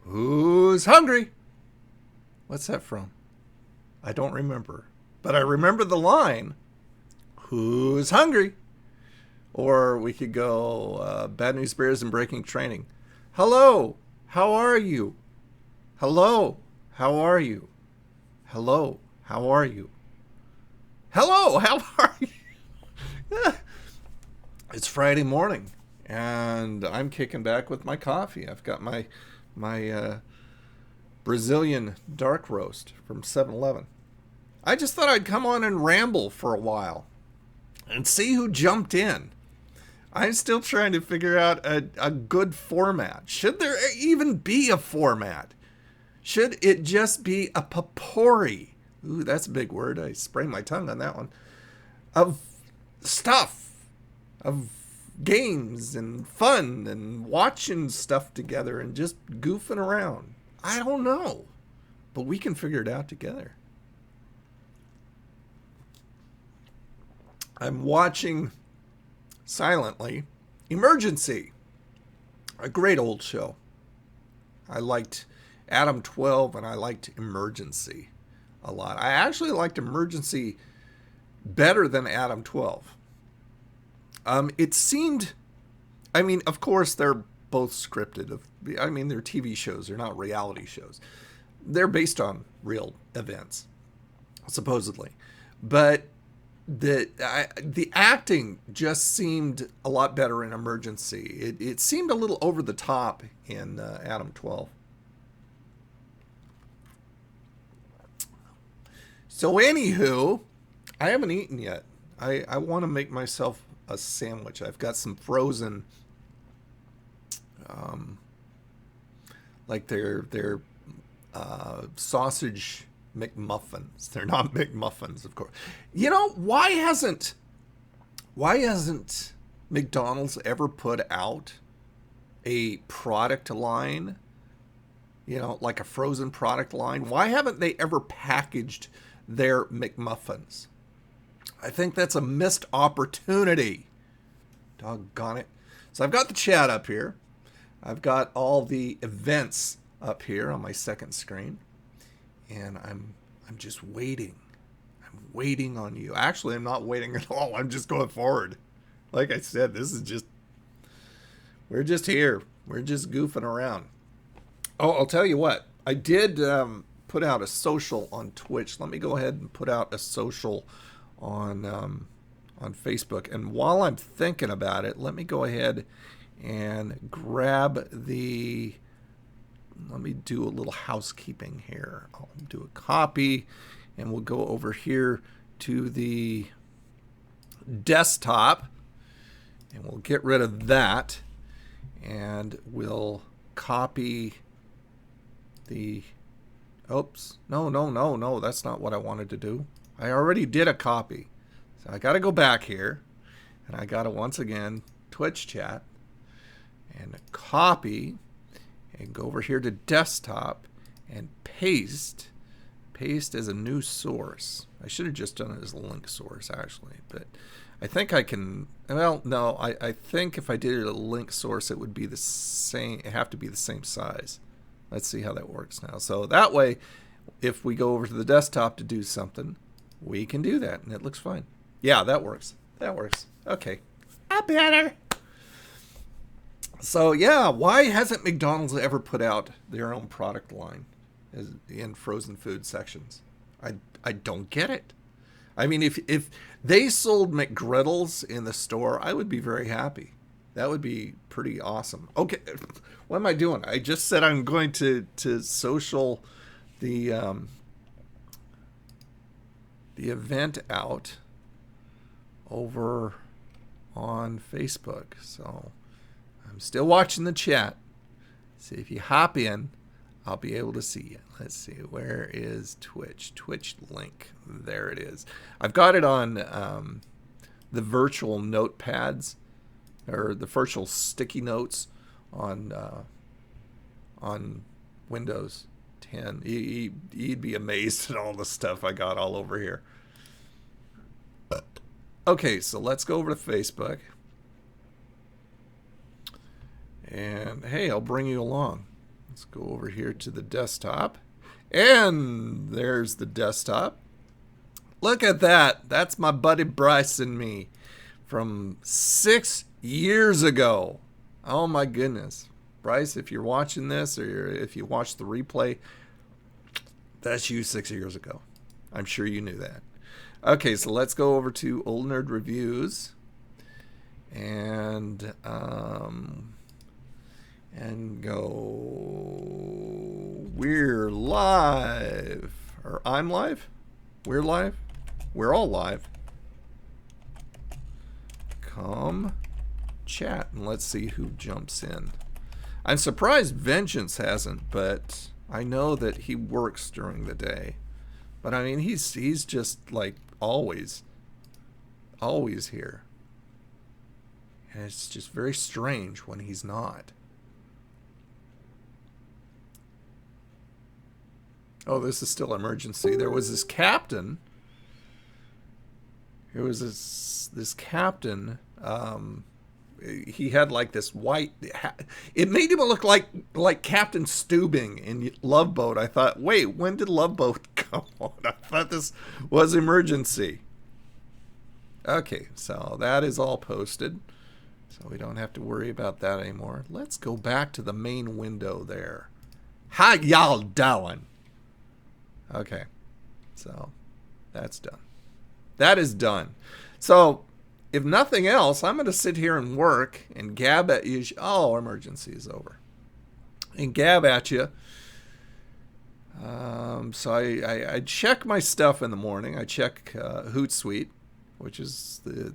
Who's hungry? What's that from? I don't remember. But I remember the line, who's hungry? Or we could go Bad News Bears and Breaking Training. Hello, how are you? Hello, how are you? Hello, how are you? Hello, how are you? It's Friday morning, and I'm kicking back with my coffee. I've got my Brazilian dark roast from 7-Eleven. I just thought I'd come on and ramble for a while and see who jumped in. I'm still trying to figure out a good format. Should there even be a format? Should it just be a potpourri? Ooh, that's a big word. I sprained my tongue on that one. Of stuff. Of games and fun and watching stuff together and just goofing around. I don't know. But we can figure it out together. I'm watching silently Emergency. A great old show. I liked Adam 12 and I liked Emergency a lot. I actually liked Emergency better than Adam 12. It seemed, I mean, of course, they're both scripted. They're TV shows. They're not reality shows. They're based on real events, supposedly. But the acting just seemed a lot better in Emergency. It seemed a little over the top in Adam 12. So anywho, I haven't eaten yet. I want to make myself a sandwich. I've got some frozen, like their sausage McMuffins. They're not McMuffins, of course. You know, why hasn't McDonald's ever put out a product line? You know, like a frozen product line. Why haven't they ever packaged their McMuffins? I think that's a missed opportunity. Doggone it. So I've got the chat up here. I've got all the events up here on my second screen. And I'm just waiting. I'm waiting on you. Actually, I'm not waiting at all. I'm just going forward. Like I said, we're just here. We're just goofing around. Oh, I'll tell you what. I did put out a social on Twitch. Let me go ahead and put out a social on Facebook. And while I'm thinking about it, let me go ahead and grab the... Let me do a little housekeeping here. I'll do a copy, and we'll go over here to the desktop, and we'll get rid of that, and we'll copy the... Oops. No. That's not what I wanted to do. I already did a copy. So I got to go back here, and I got to, once again, Twitch chat, and copy... and go over here to desktop and paste as a new source. I should have just done it as a link source, actually, but I think I can. Well, no, I think if I did it a link source, it would be the same. It have to be the same size. Let's see how that works now. So that way, if we go over to the desktop to do something, we can do that, and it looks fine. Yeah, that works. Okay, better. So yeah, why hasn't McDonald's ever put out their own product line in frozen food sections? I don't get it. I mean, if they sold McGriddles in the store, I would be very happy. That would be pretty awesome. Okay, what am I doing? I just said I'm going to social the event out over on Facebook. So I'm still watching the chat. See if you hop in, I'll be able to see you. Let's see, where is Twitch? Twitch link. There it is. I've got it on the virtual notepads, or the virtual sticky notes on Windows 10. You'd be amazed at all the stuff I got all over here. Okay, so let's go over to Facebook. And hey, I'll bring you along. Let's go over here to the desktop. And there's the desktop. Look at that. That's my buddy Bryce and me from 6 years ago. Oh my goodness. Bryce, if you're watching this or if you watched the replay, that's you 6 years ago. I'm sure you knew that. Okay, so let's go over to Old Nerd Reviews. And go, we're live, or I'm live, we're live, we're all live. Come chat and let's see who jumps in. I'm surprised Vengeance hasn't, but I know that he works during the day. But I mean, he's just like always here. And it's just very strange when he's not. Oh, this is still emergency. There was this captain. There was this captain. He had like this white. It made him look like Captain Steubing in Love Boat. I thought, wait, when did Love Boat come on? I thought this was emergency. Okay, so that is all posted. So we don't have to worry about that anymore. Let's go back to the main window there. How y'all doing? Okay, so that's done. That is done. So if nothing else, I'm going to sit here and work and gab at you. Oh, emergency is over. And gab at you. So I check my stuff in the morning. I check Hootsuite, which is the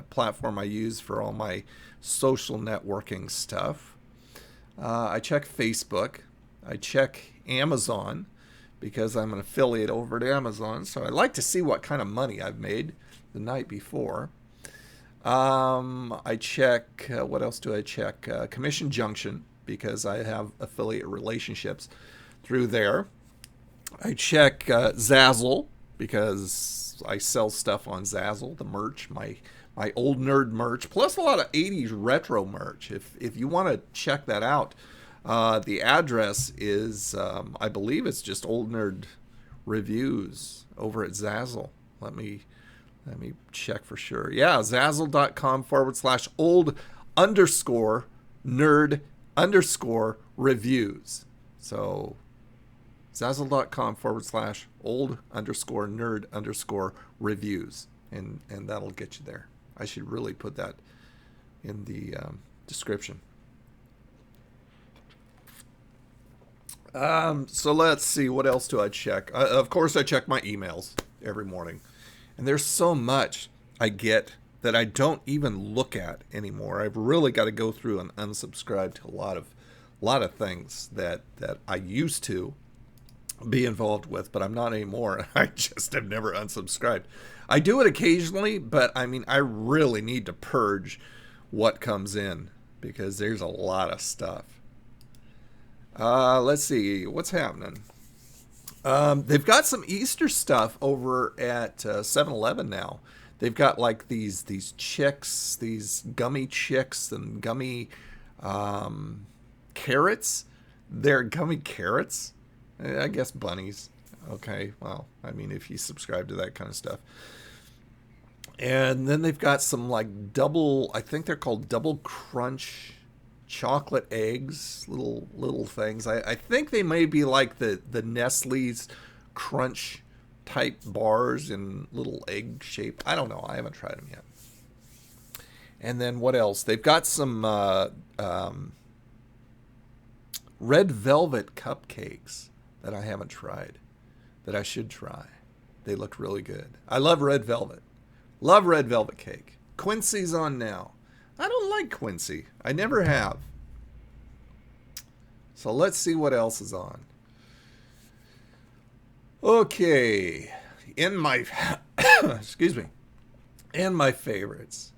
platform I use for all my social networking stuff. I check Facebook. I check Amazon because I'm an affiliate over at Amazon. So I like to see what kind of money I've made the night before. I check, what else do I check? Commission Junction, because I have affiliate relationships through there. I check Zazzle, because I sell stuff on Zazzle, the merch, my old nerd merch, plus a lot of 80s retro merch. If you want to check that out, the address is, I believe it's just Old Nerd Reviews over at Zazzle. Let me check for sure. Yeah, Zazzle.com/old_nerd_reviews. So Zazzle.com/old_nerd_reviews. And that'll get you there. I should really put that in the description. So let's see, what else do I check? Of course, I check my emails every morning. And there's so much I get that I don't even look at anymore. I've really got to go through and unsubscribe to a lot of things that I used to be involved with, but I'm not anymore. I just have never unsubscribed. I do it occasionally, but I mean, I really need to purge what comes in because there's a lot of stuff. Let's see what's happening. They've got some Easter stuff over at 7-Eleven now. They've got like these chicks, these gummy chicks and gummy carrots. They're gummy carrots. I guess bunnies. Okay, well, I mean, if you subscribe to that kind of stuff. And then they've got some like I think they're called double crunch chocolate eggs, little things. I think they may be like the Nestle's crunch type bars in little egg shape. I don't know. I haven't tried them yet. And then what else? They've got some red velvet cupcakes that I haven't tried, that I should try. They look really good. I love red velvet. Love red velvet cake. Quincy's on now. I don't like Quincy. I never have. So let's see what else is on. Okay. In my excuse me. In my favorites.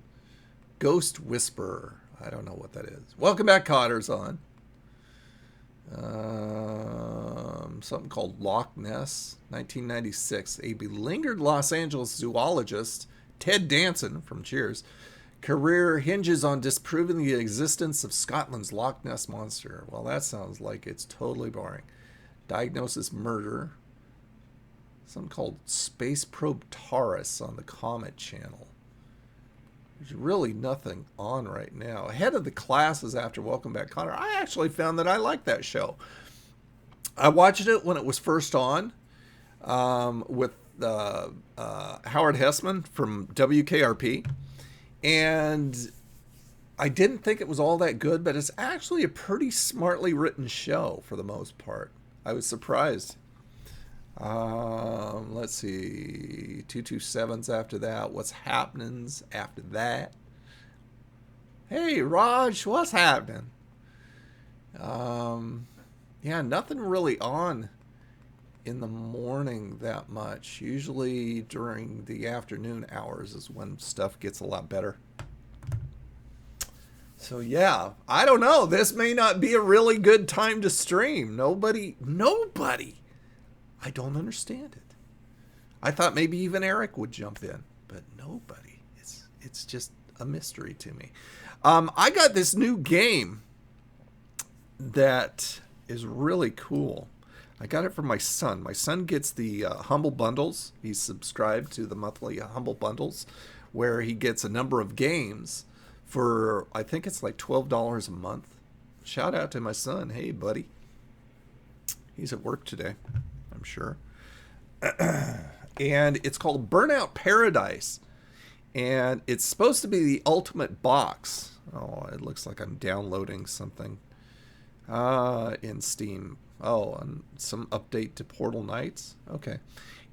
Ghost Whisperer. I don't know what that is. Welcome back, Cotter's on. Something called Loch Ness, 1996. A beleaguered Los Angeles zoologist, Ted Danson from Cheers, Career hinges on disproving the existence of Scotland's Loch Ness Monster. Well, that sounds like it's totally boring. Diagnosis murder. Something called Space Probe Taurus on the Comet Channel. There's really nothing on right now. Ahead of the classes after Welcome Back, Connor. I actually found that I liked that show. I watched it when it was first on with Howard Hessman from WKRP. And I didn't think it was all that good, but it's actually a pretty smartly written show for the most part. I was surprised. Let's see. 227's after that. What's happening's after that? Hey, Raj, what's happening? Yeah, nothing really on in the morning that much. Usually during the afternoon hours is when stuff gets a lot better. So yeah, I don't know. This may not be a really good time to stream. Nobody. I don't understand it. I thought maybe even Eric would jump in, but nobody. It's just a mystery to me. I got this new game that is really cool. I got it from my son. My son gets the Humble Bundles. He's subscribed to the monthly Humble Bundles, where he gets a number of games for, I think it's like $12 a month. Shout out to my son. Hey, buddy. He's at work today, I'm sure. And it's called Burnout Paradise. And it's supposed to be the ultimate box. Oh, it looks like I'm downloading something in Steam. Oh, and some update to Portal Knights. Okay.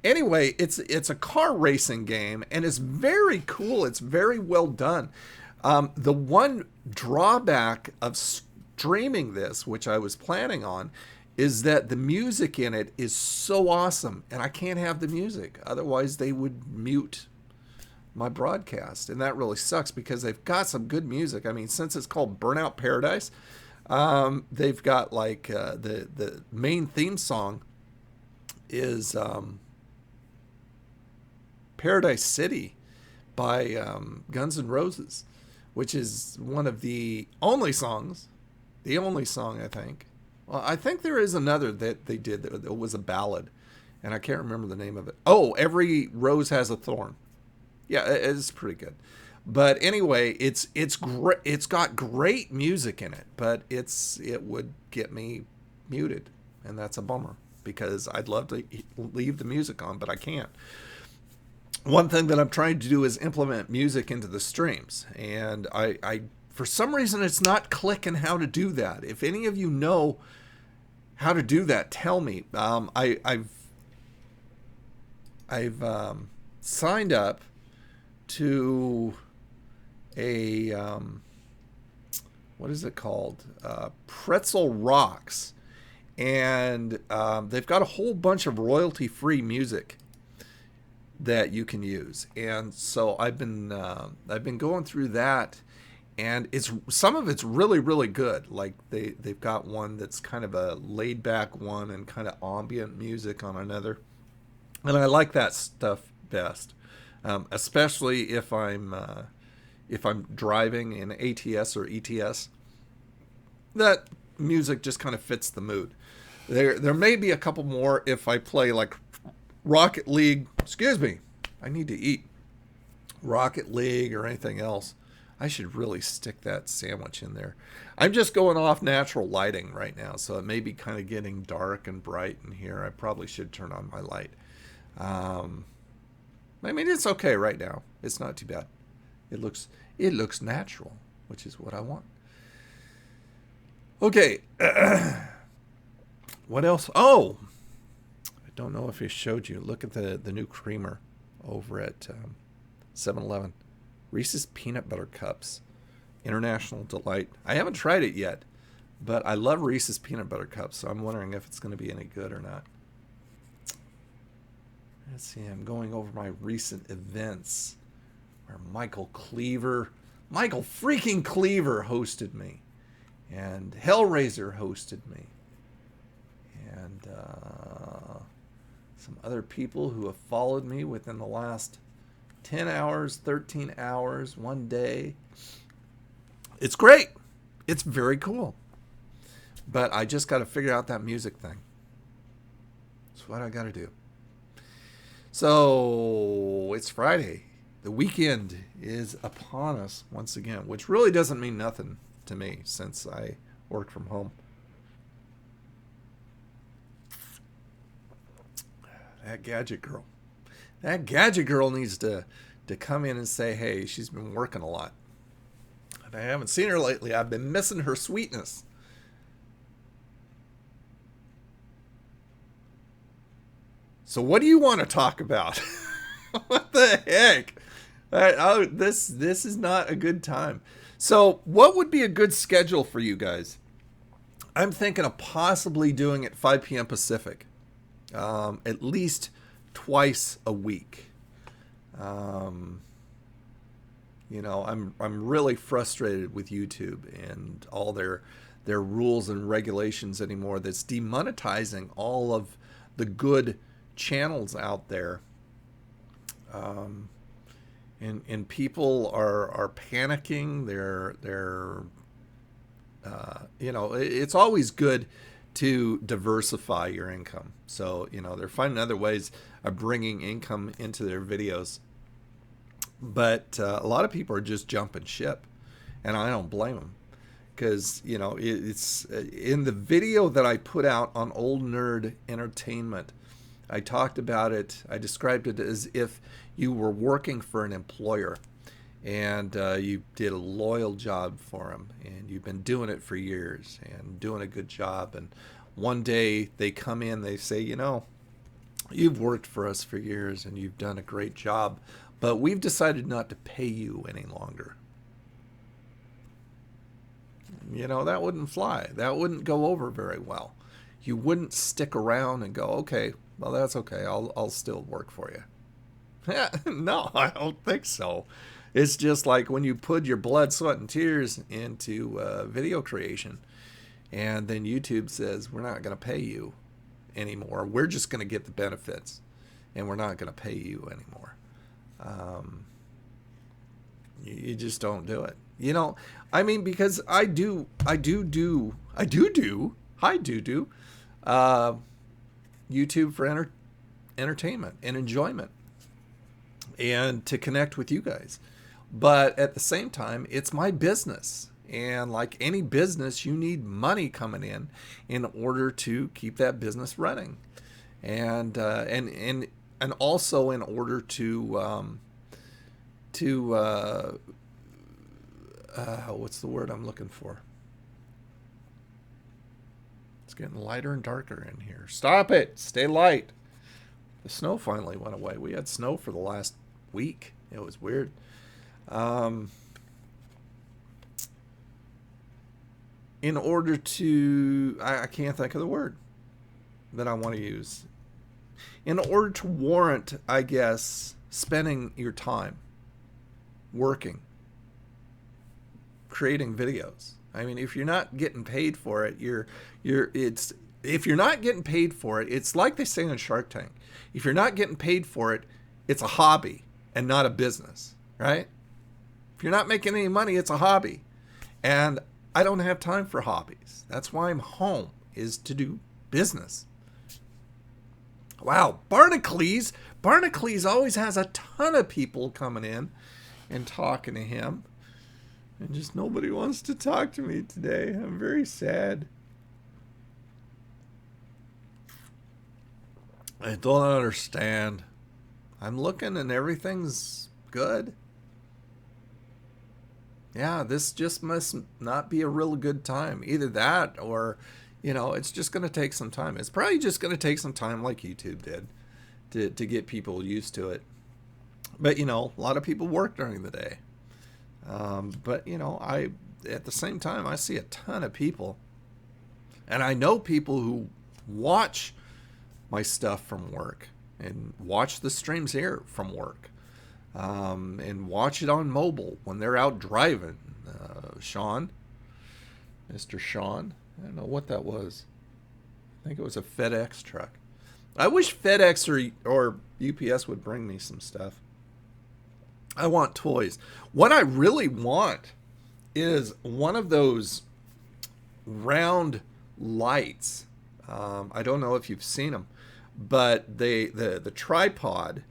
Anyway, it's a car racing game, and it's very cool. It's very well done. The one drawback of streaming this, which I was planning on, is that the music in it is so awesome, and I can't have the music. Otherwise, they would mute my broadcast, and that really sucks because they've got some good music. I mean, since it's called Burnout Paradise, they've got like the main theme song is Paradise City by Guns N' Roses, which is one of the only songs, I think. Well, I think there is another that they did that was a ballad, and I can't remember the name of it. Oh, Every Rose Has a Thorn. Yeah, it's pretty good. But anyway, it's great. It's got great music in it, but it would get me muted, and that's a bummer because I'd love to leave the music on, but I can't. One thing that I'm trying to do is implement music into the streams, and I for some reason it's not clicking how to do that. If any of you know how to do that, tell me. I've signed up to a what is it called? Pretzel Rocks, and they've got a whole bunch of royalty-free music that you can use, and so I've been going through that, and some of it's really, really good. Like they've got one that's kind of a laid back one and kind of ambient music on another, and I like that stuff best, especially if I'm driving in ATS or ETS. That music just kind of fits the mood. There may be a couple more if I play like Rocket League. Excuse me, I need to eat. Rocket League or anything else. I should really stick that sandwich in there. I'm just going off natural lighting right now, so it may be kind of getting dark and bright in here. I probably should turn on my light. I mean, it's okay right now. It's not too bad. It looks natural, which is what I want. Okay. What else? Oh, I don't know if I showed you. Look at the new creamer over at 7-Eleven. Reese's Peanut Butter Cups. International Delight. I haven't tried it yet, but I love Reese's Peanut Butter Cups, so I'm wondering if it's going to be any good or not. Let's see. I'm going over my recent events where Michael freaking Cleaver hosted me, and Hellraiser hosted me, and some other people who have followed me within the last 10 hours, 13 hours, one day. It's great. It's very cool. But I just got to figure out that music thing. That's what I got to do. So it's Friday. The weekend is upon us once again, which really doesn't mean nothing to me since I work from home. That gadget girl. That gadget girl needs to come in and say, hey, she's been working a lot. And I haven't seen her lately. I've been missing her sweetness. So what do you want to talk about? What the heck? This is not a good time. So what would be a good schedule for you guys? I'm thinking of possibly doing it 5 p.m. Pacific. At least twice a week. I'm really frustrated with YouTube and all their rules and regulations anymore. That's demonetizing all of the good channels out there. And people are panicking. It's always good to diversify your income. So, they're finding other ways of bringing income into their videos. But a lot of people are just jumping ship, and I don't blame them. Because, it's in the video that I put out on Old Nerd Entertainment, I talked about it. I described it as if you were working for an employer and you did a loyal job for them, and you've been doing it for years and doing a good job. And one day they come in, they say, you've worked for us for years and you've done a great job, but we've decided not to pay you any longer. That wouldn't fly. That wouldn't go over very well. You wouldn't stick around and go, okay, well, that's okay. I'll still work for you. No, I don't think so. It's just like when you put your blood, sweat, and tears into video creation, and then YouTube says, we're not going to pay you anymore. We're just going to get the benefits, and we're not going to pay you anymore. You just don't do it. Because I do YouTube for entertainment and enjoyment and to connect with you guys. But at the same time, it's my business. And like any business, you need money coming in order to keep that business running. And also in order to what's the word I'm looking for? It's getting lighter and darker in here. Stop it. Stay light. The snow finally went away. We had snow for the last week. It was weird. In order to... I can't think of the word that I want to use. In order to warrant, I guess, spending your time working, creating videos. I mean, if you're not getting paid for it, if you're not getting paid for it, it's like they say on Shark Tank. If you're not getting paid for it, it's a hobby and not a business, right? If you're not making any money, it's a hobby. And I don't have time for hobbies. That's why I'm home, is to do business. Wow, Barnacles. Barnacles always has a ton of people coming in and talking to him. And just nobody wants to talk to me today. I'm very sad. I don't understand. I'm looking and everything's good. Yeah, this just must not be a real good time. Either that or, it's just going to take some time. It's probably just going to take some time like YouTube did to get people used to it. But, a lot of people work during the day. But, at the same time, I see a ton of people. And I know people who watch my stuff from work and watch the streams here from work. And watch it on mobile when they're out driving. Sean, Mr. Sean, I don't know what that was. I think it was a FedEx truck. I wish FedEx or UPS would bring me some stuff. I want toys. What I really want is one of those round lights. I don't know if you've seen them, but the tripod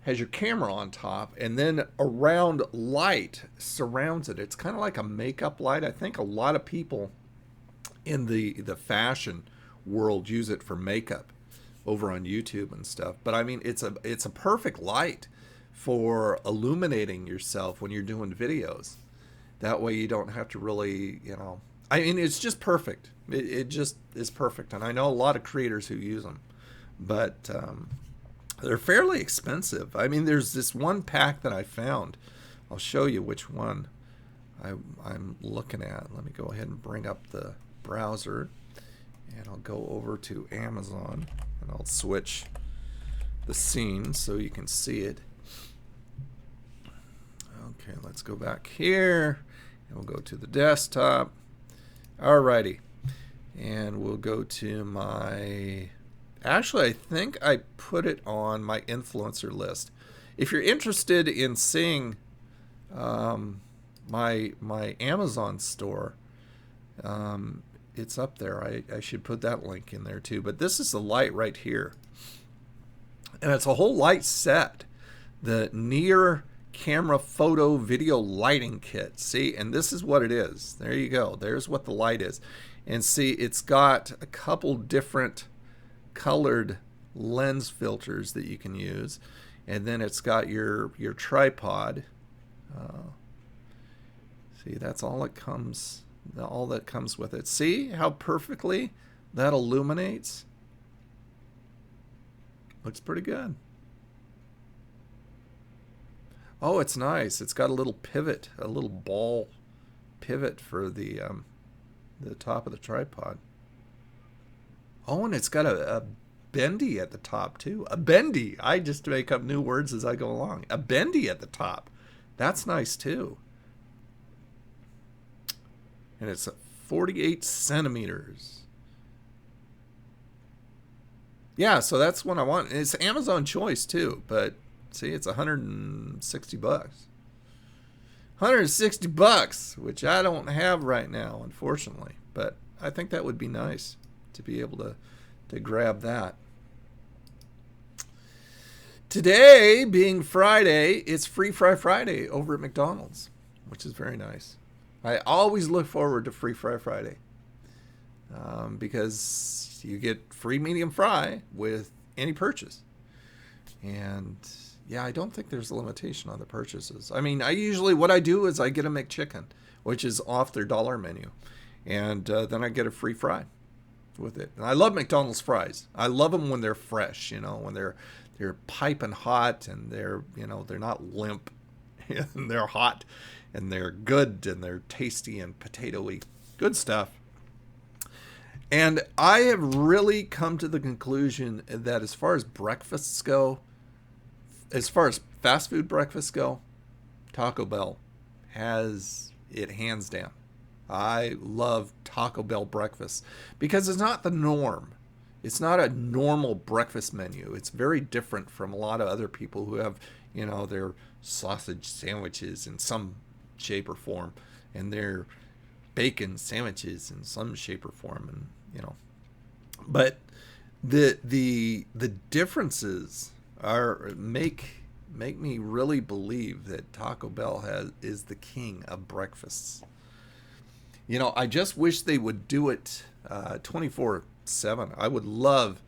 has your camera on top, and then a round light surrounds it. It's kind of like a makeup light. I think a lot of people in the fashion world use it for makeup over on YouTube and stuff. But I mean, it's a perfect light for illuminating yourself when you're doing videos. That way you don't have to really, I mean, it's just perfect. It just is perfect. And I know a lot of creators who use them, but they're fairly expensive. I mean, there's this one pack that I found. I'll show you which one I'm looking at. Let me go ahead and bring up the browser, and I'll go over to Amazon, and I'll switch the scene so you can see it. Okay, let's go back here, and we'll go to the desktop. Alrighty, and we'll go to my... Actually, I think I put it on my influencer list. If you're interested in seeing my Amazon store, it's up there. I should put that link in there too. But this is the light right here. And it's a whole light set. The Near Camera Photo Video Lighting Kit. See, and this is what it is. There you go. There's what the light is. And see, it's got a couple different colored lens filters that you can use, and then it's got your tripod. See, that's all it comes, all that comes with it. See how perfectly that illuminates? Looks pretty good. Oh, it's nice. It's got a little pivot, a little ball pivot for the top of the tripod. Oh, and it's got a bendy at the top, too. A bendy. I just make up new words as I go along. A bendy at the top. That's nice, too. And it's 48 centimeters. Yeah, so that's what I want. It's Amazon choice, too. But, see, it's 160 bucks. 160 bucks, which I don't have right now, unfortunately. But I think that would be nice to be able to grab that. Today, being Friday, it's Free Fry Friday over at McDonald's, which is very nice. I always look forward to Free Fry Friday because you get free medium fry with any purchase. And yeah, I don't think there's a limitation on the purchases. I mean, what I do is I get a McChicken, which is off their dollar menu, and then I get a free fry with it. And I love McDonald's fries. I love them when they're fresh, when they're piping hot, and they're not limp, and they're hot, and they're good, and they're tasty and potatoey. Good stuff. And I have really come to the conclusion that as far as breakfasts go, as far as fast food breakfasts go, Taco Bell has it hands down. I love Taco Bell breakfast because it's not the norm. It's not a normal breakfast menu. It's very different from a lot of other people who have, their sausage sandwiches in some shape or form, and their bacon sandwiches in some shape or form, and but the differences make me really believe that Taco Bell is the king of breakfasts. I just wish they would do it 24/7. I would love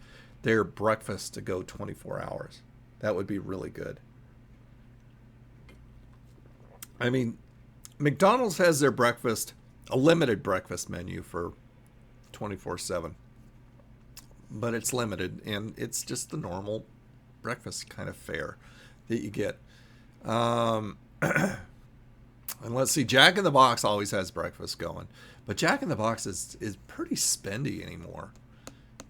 their breakfast to go 24 hours. That would be really good. I mean, McDonald's has their breakfast, a limited breakfast menu for 24/7. But it's limited, and it's just the normal breakfast kind of fare that you get. And let's see, Jack in the Box always has breakfast going. But Jack in the Box is pretty spendy anymore.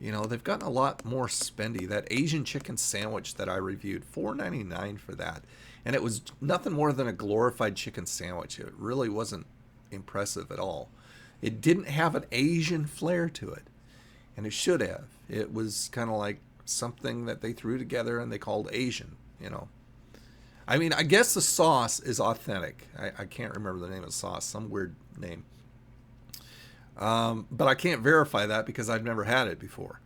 They've gotten a lot more spendy. That Asian chicken sandwich that I reviewed, $4.99 for that. And it was nothing more than a glorified chicken sandwich. It really wasn't impressive at all. It didn't have an Asian flair to it. And it should have. It was kind of like something that they threw together and they called Asian, I mean, I guess the sauce is authentic. I can't remember the name of the sauce, some weird name. But I can't verify that because I've never had it before.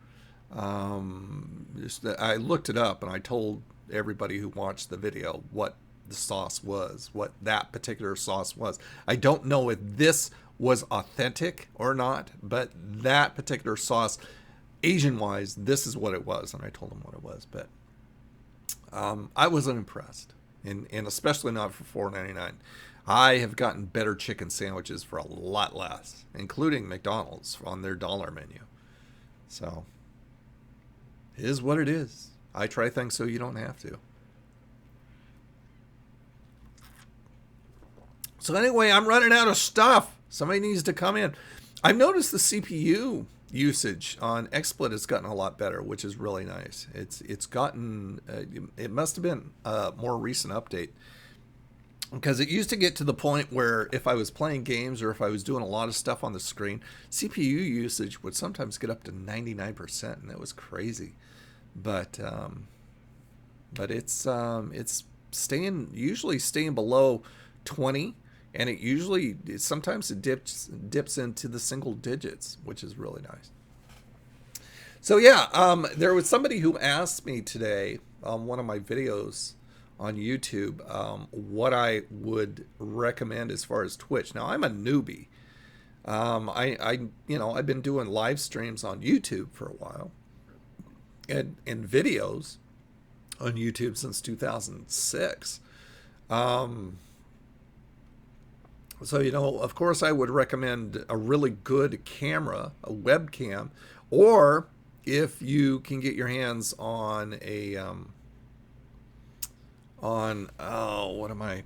I looked it up and I told everybody who watched the video what the sauce was, what that particular sauce was. I don't know if this was authentic or not, but that particular sauce, Asian-wise, this is what it was, and I told them what it was. But I wasn't impressed, and especially not for $4.99. I have gotten better chicken sandwiches for a lot less, including McDonald's on their dollar menu. So, it is what it is. I try things so you don't have to. So anyway, I'm running out of stuff. Somebody needs to come in. I've noticed the CPU usage on XSplit has gotten a lot better, which is really nice. It's gotten, it must have been a more recent update, because it used to get to the point where if I was playing games or if I was doing a lot of stuff on the screen, CPU usage would sometimes get up to 99%, and it was crazy. But it's usually staying below 20. And sometimes it dips into the single digits, which is really nice. So yeah, there was somebody who asked me today on one of my videos on YouTube what I would recommend as far as Twitch. Now, I'm a newbie. I've been doing live streams on YouTube for a while, and videos on YouTube since 2006. So, of course, I would recommend a really good camera, a webcam, or if you can get your hands on what am I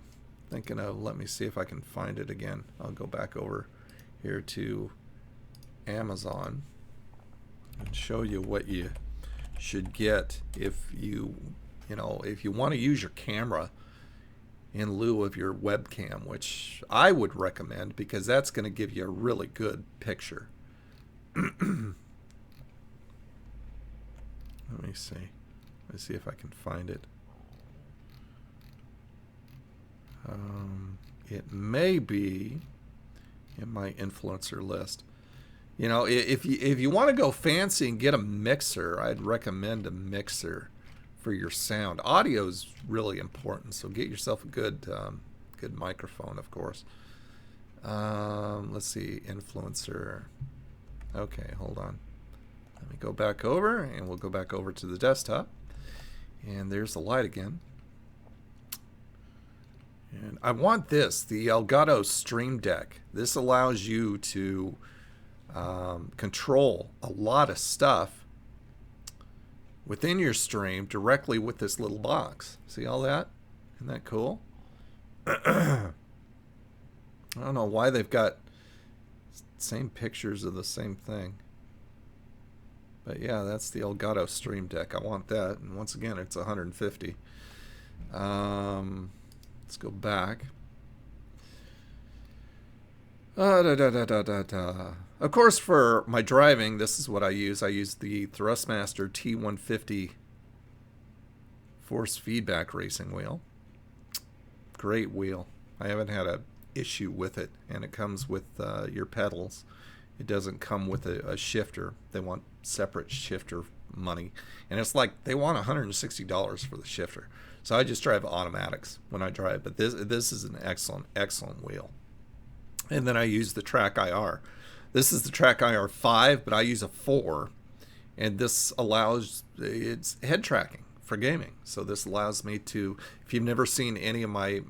thinking of? Let me see if I can find it again. I'll go back over here to Amazon and show you what you should get if you want to use your camera in lieu of your webcam, which I would recommend because that's going to give you a really good picture. Let me see. Let's see if I can find it. It may be in my influencer list. If you want to go fancy and get a mixer, I'd recommend a mixer for your sound. Audio is really important, so get yourself a good microphone, of course. Let's see, influencer. Okay, hold on. Let me go back over, and we'll go back over to the desktop. And there's the light again. And I want this, the Elgato Stream Deck. This allows you to control a lot of stuff within your stream directly with this little box. See all that? Isn't that cool? I don't know why they've got same pictures of the same thing. But yeah, that's the Elgato Stream Deck. I want that. And once again, it's $150. Let's go back. Of course, for my driving, this is what I use. I use the Thrustmaster T150 force feedback racing wheel. Great wheel. I haven't had an issue with it, and it comes with your pedals. It doesn't come with a shifter. They want separate shifter money, and it's like they want $160 for the shifter. So I just drive automatics when I drive, but this is an excellent wheel. And then I use the Track IR. This is the Track IR 5, but I use a 4, and this allows, it's head tracking for gaming. So this allows me to, if you've never seen any of my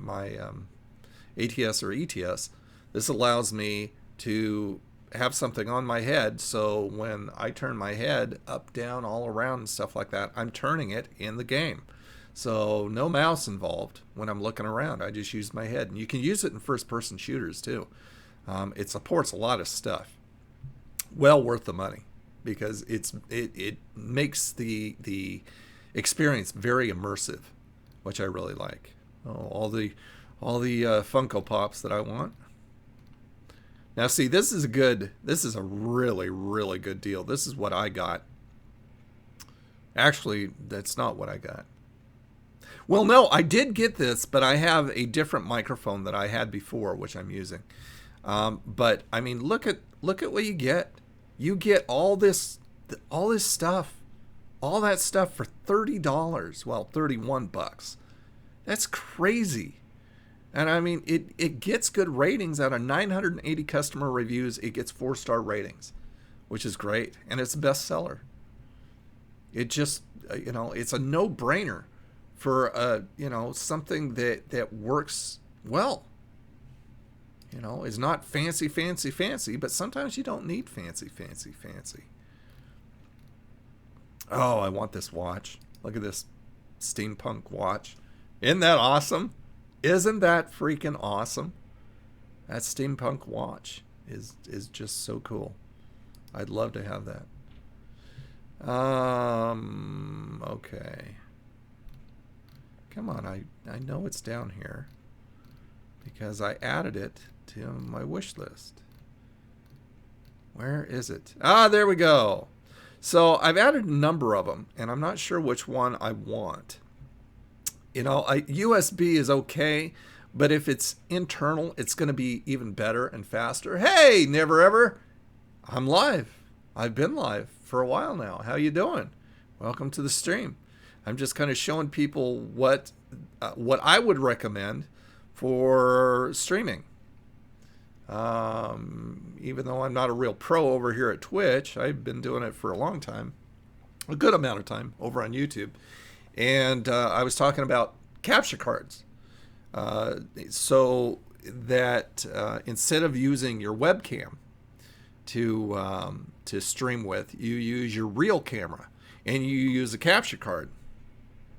ATS or ETS, this allows me to have something on my head, so when I turn my head up, down, all around and stuff like that, I'm turning it in the game. So no mouse involved when I'm looking around. I just use my head. And you can use it in first-person shooters too. It supports a lot of stuff. Well worth the money because it makes the experience very immersive, which I really like. Oh, all the Funko Pops that I want. Now see, this is a really good deal. This is what I got. Actually, that's not what I got. Well, no, I did get this, but I have a different microphone that I had before, which I'm using. But I mean, look at what you get. You get all this stuff, all that stuff for $30. Well, $31. That's crazy. And I mean, it gets good ratings. Out of 980 customer reviews, it gets 4-star ratings, which is great, and it's a bestseller. It just, it's a no-brainer for something that works well. It's not fancy, but sometimes you don't need fancy. Oh, I want this watch. Look at this steampunk watch. Isn't that awesome? Isn't that freaking awesome? That steampunk watch is just so cool. I'd love to have that. Okay. Come on, I know it's down here because I added it to my wish list. Where is it? Ah, there we go. So I've added a number of them, and I'm not sure which one I want. USB is okay, but if it's internal, it's going to be even better and faster. Hey, Never Ever, I'm live. I've been live for a while now. How you doing? Welcome to the stream. I'm just kind of showing people what I would recommend for streaming. Even though I'm not a real pro over here at Twitch, I've been doing it for a long time, a good amount of time over on YouTube. And I was talking about capture cards. So that instead of using your webcam to stream with, you use your real camera and you use a capture card.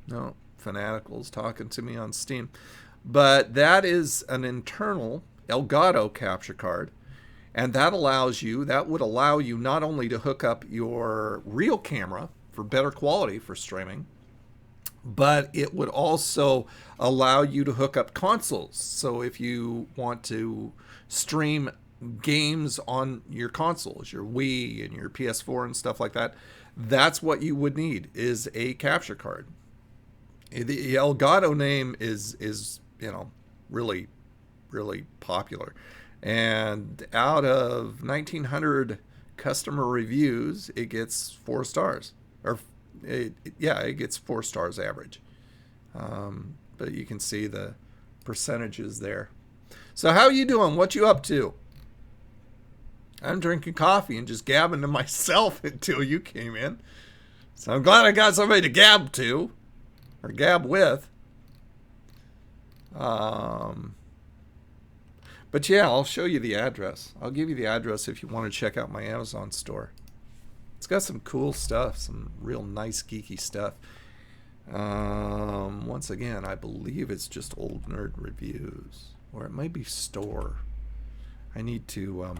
No, Fanatical's talking to me on Steam. But that is an internal Elgato capture card. And that would allow you not only to hook up your real camera for better quality for streaming, but it would also allow you to hook up consoles. So if you want to stream games on your consoles, your Wii and your PS4 and stuff like that, that's what you would need, is a capture card. The Elgato name is really, really popular. And out of 1,900 customer reviews, it gets 4 stars. It gets 4 stars average. But you can see the percentages there. So how are you doing? What you up to? I'm drinking coffee and just gabbing to myself until you came in. So I'm glad I got somebody to gab to, or gab with. But yeah, I'll show you the address. I'll give you the address if you want to check out my Amazon store. It's got some cool stuff, some real nice geeky stuff. Once again, I believe it's just Old Nerd Reviews, or it might be store. I need to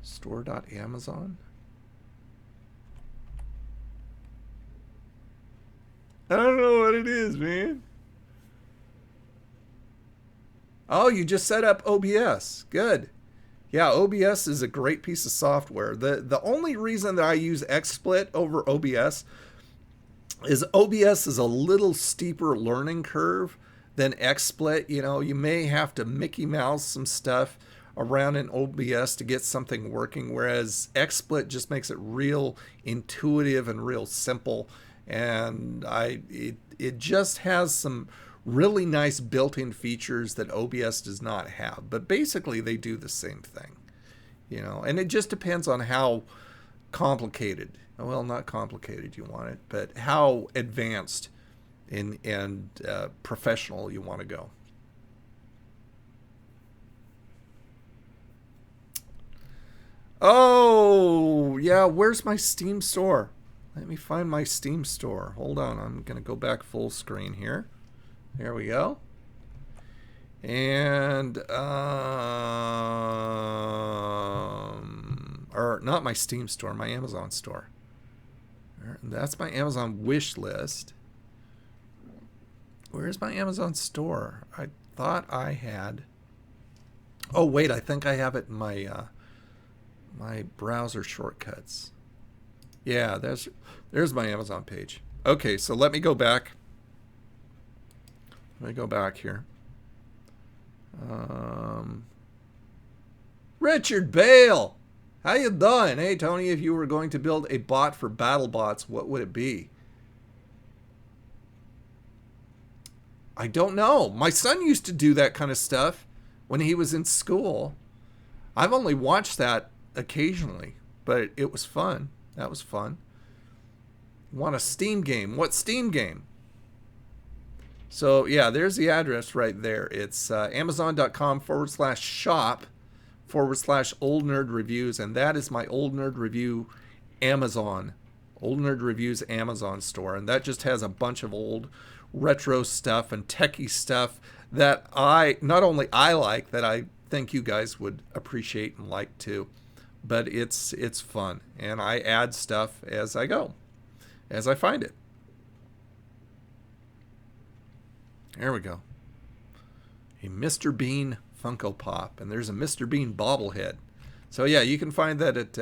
store.amazon. I don't know what it is, man. Oh, you just set up OBS. Good. Yeah, OBS is a great piece of software. The only reason that I use XSplit over OBS is a little steeper learning curve than XSplit. You may have to Mickey Mouse some stuff around in OBS to get something working, whereas XSplit just makes it real intuitive and real simple. And it just has some really nice built-in features that OBS does not have. But basically, they do the same thing, and it just depends on how complicated, well, not complicated you want it, but how advanced and professional you want to go. Oh, yeah, where's my Steam store? Let me find my Steam store. Hold on, I'm going to go back full screen here. There we go. And, or not my Steam store, my Amazon store. That's my Amazon wish list. Where's my Amazon store? I thought I had. Oh, wait, I think I have it in my, my browser shortcuts. Yeah, there's my Amazon page. Okay, so let me go back Let me go back here. Richard Bale, how you doing? Hey Tony, if you were going to build a bot for BattleBots, what would it be? I don't know. My son used to do that kind of stuff when he was in school. I've only watched that occasionally, but it was fun. That was fun. Want a Steam game? What Steam game? So yeah, there's the address right there. It's amazon.com/shop/old nerd reviews, and that is my old nerd review Amazon. Old Nerd Reviews Amazon store, and that just has a bunch of old retro stuff and techie stuff that not only I like, that I think you guys would appreciate and like too. But it's fun, and I add stuff as I go, as I find it. There we go. A Mr. Bean Funko Pop, and there's a Mr. Bean bobblehead. So yeah, you can find that at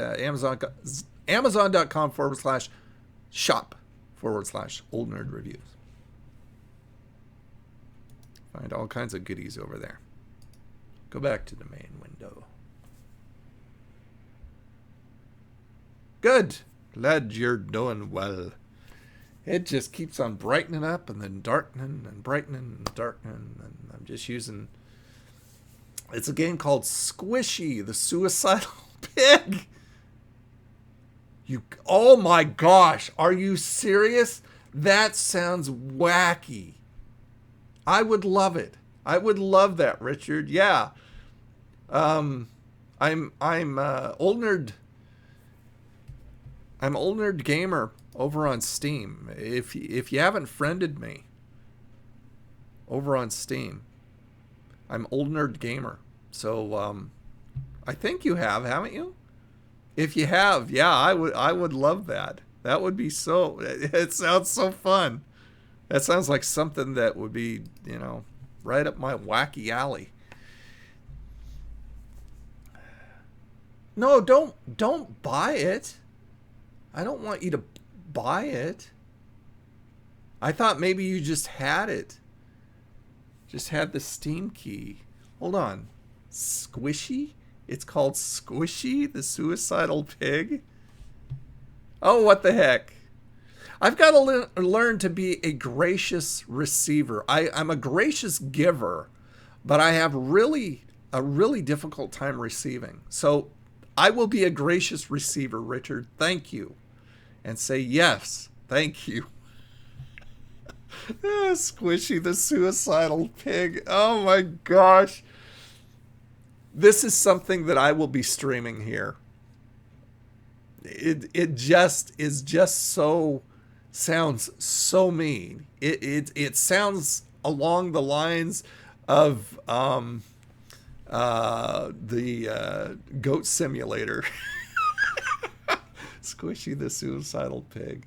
amazon.com/shop/old nerd reviews. Find all kinds of goodies over there. Go back to the main window. Good. Glad you're doing well. It just keeps on brightening up and then darkening and brightening and darkening. And I'm just using... It's a game called Squishy, the Suicidal Pig. Oh my gosh. Are you serious? That sounds wacky. I would love it. I would love that, Richard. Yeah. I'm old nerd. I'm old nerd gamer over on Steam. If you haven't friended me over on Steam, I'm old nerd gamer. So I think you have, haven't you? If you have, yeah, I would love that. That would be so. It sounds so fun. That sounds like something that would be, you know, right up my wacky alley. No, don't buy it. I don't want you to buy it. I thought maybe you just had it. Just had the Steam key. Hold on. Squishy? It's called Squishy, the Suicidal Pig? Oh, what the heck. I've got to learn to be a gracious receiver. I'm a gracious giver, but I have a really difficult time receiving. So I will be a gracious receiver, Richard. Thank you. And say, yes, thank you. Squishy, the Suicidal Pig. Oh my gosh. This is something that I will be streaming here. It just is just so... sounds so mean. It sounds along the lines of the Goat Simulator. Squishy the Suicidal Pig.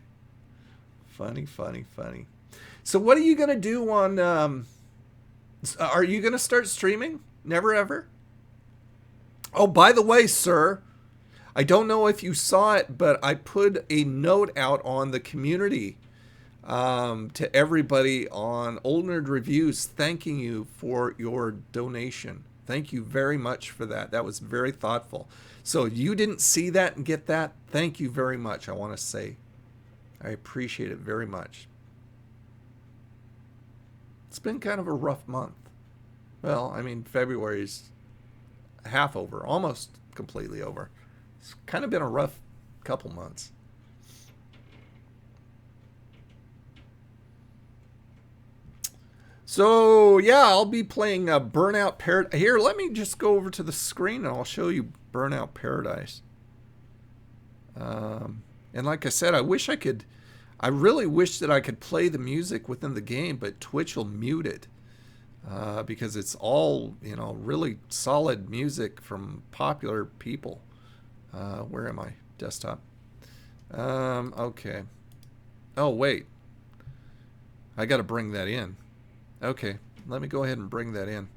Funny. So what are you gonna do on? Are you gonna start streaming? Never ever. Oh, by the way, sir. I don't know if you saw it, but I put a note out on the community to everybody on Old Nerd Reviews thanking you for your donation. Thank you very much for that. That was very thoughtful. So you didn't see that and get that? Thank you very much, I want to say. I appreciate it very much. It's been kind of a rough month. Well, I mean, February's half over, almost completely over. It's kind of been a rough couple months. So, yeah, I'll be playing Burnout Paradise. Here, let me just go over to the screen and I'll show you Burnout Paradise. And like I said, I really wish that I could play the music within the game, but Twitch will mute it. Because it's all, you know, really solid music from popular people. Where am I? Desktop. Okay. Oh, wait. I got to bring that in. Okay. Let me go ahead and bring that in.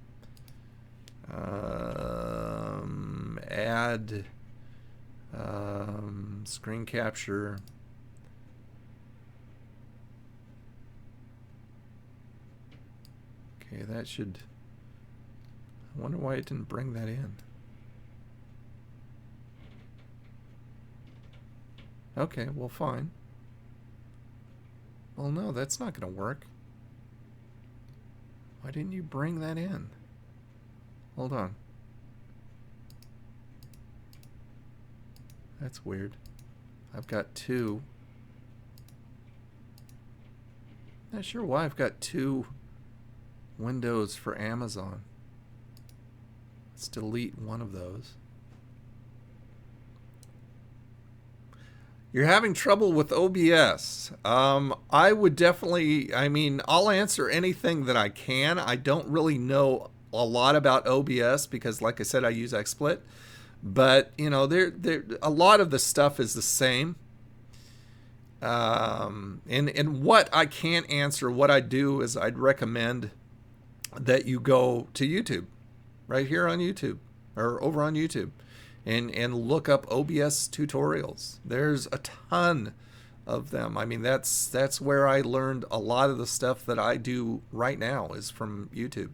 Add screen capture. Okay, that should... I wonder why it didn't bring that in. Okay, well, fine. Well, no, that's not going to work. Why didn't you bring that in? Hold on. That's weird. I've got two. Not sure why I've got two windows for Amazon. Let's delete one of those. You're having trouble with OBS. I would definitely, I mean, I'll answer anything that I can. I don't really know a lot about OBS because, like I said, I use XSplit. But, you know, a lot of the stuff is the same. And what I can't answer, what I do is I'd recommend that you go to YouTube, right here on YouTube, or over on YouTube, and look up OBS tutorials. There's a ton of them. I mean, that's where I learned a lot of the stuff that I do right now is from YouTube.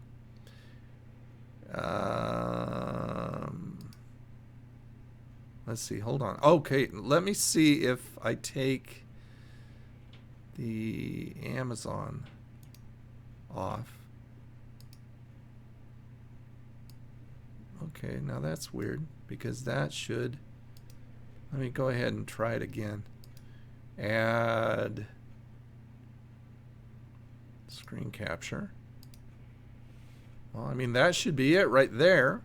Let's see, hold on. Okay, let me see if I take the Amazon off. Okay, now that's weird because that should... Let me go ahead and try it again. Add screen capture. Well, I mean, that should be it right there.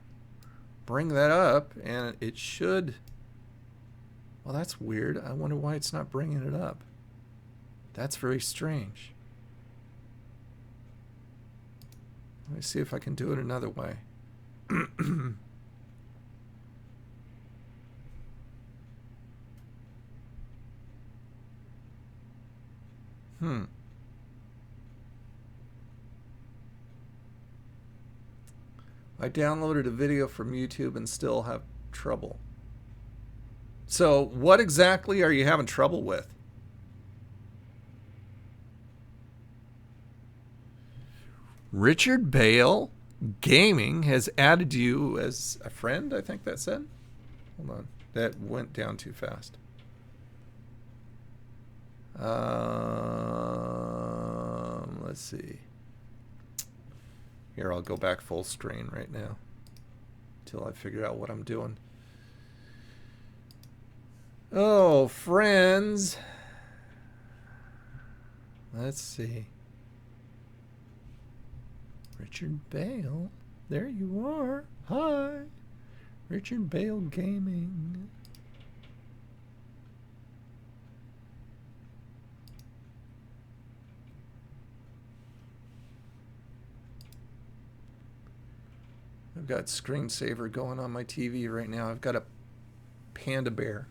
Bring that up and it should... Well, that's weird. I wonder why it's not bringing it up. That's very strange. Let me see if I can do it another way. I downloaded a video from YouTube and still have trouble. So, what exactly are you having trouble with? Richard Bale Gaming has added you as a friend, I think that said. Hold on. That went down too fast. Let's see. Here, I'll go back full screen right now until I figure out what I'm doing. Oh, friends. Let's see. Richard Bale. There you are. Hi. Richard Bale Gaming. I've got screensaver going on my TV right now. I've got a panda bear.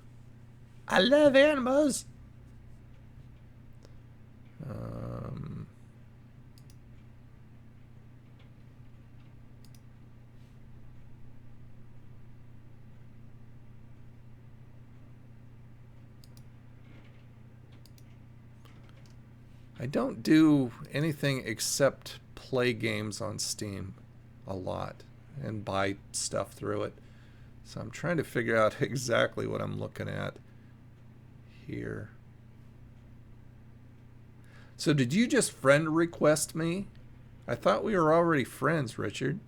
I love animals. I don't do anything except play games on Steam a lot and buy stuff through it. So I'm trying to figure out exactly what I'm looking at here. So did you just friend request me? I thought we were already friends, Richard.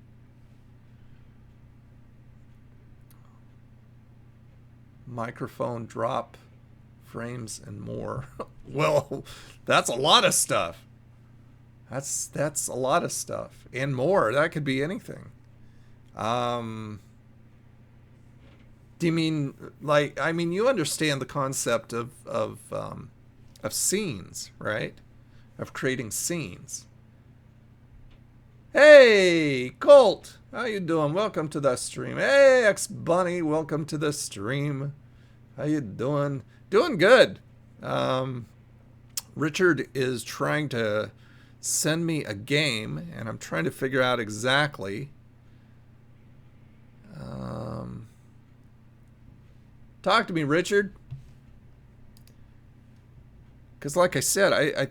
Microphone drop, frames, and more. Well, that's a lot of stuff. That's a lot of stuff. And more. That could be anything. Do you mean, like, I mean, you understand the concept of scenes, right? Of creating scenes. Hey, Colt, how you doing? Welcome to the stream. Hey, X-Bunny, welcome to the stream. How you doing? Doing good. Richard is trying to send me a game, and I'm trying to figure out exactly. Talk to me, Richard. Because like I said, I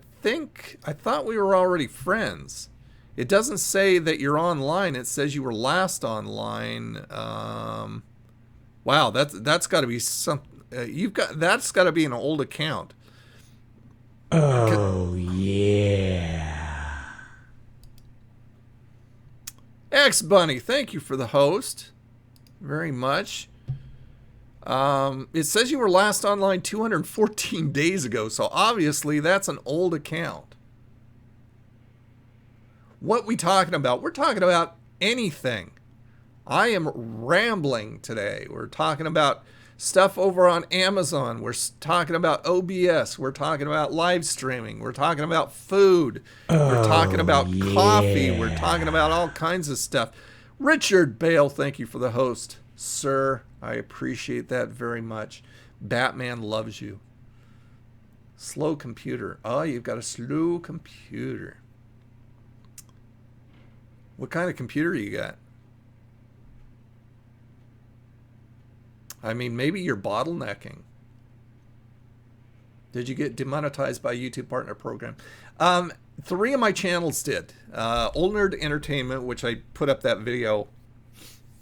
thought we were already friends. It doesn't say that you're online. It says you were last online. Wow, that's got to be some. That's got to be an old account. Oh, yeah. X Bunny, thank you for the host, very much. It says you were last online 214 days ago, so obviously that's an old account. What we talking about? We're talking about anything. I am rambling today. We're talking about stuff over on Amazon. We're talking about OBS. We're talking about live streaming. We're talking about food. We're talking Oh, about coffee. We're yeah. talking about all kinds of stuff. Richard Bale, thank you for the host, sir. I appreciate that very much. Batman loves you. Slow computer. Oh, you've got a slow computer. What kind of computer you got? I mean, maybe you're bottlenecking. Did you get demonetized by YouTube Partner Program? 3 of my channels did. Old Nerd Entertainment, which I put up that video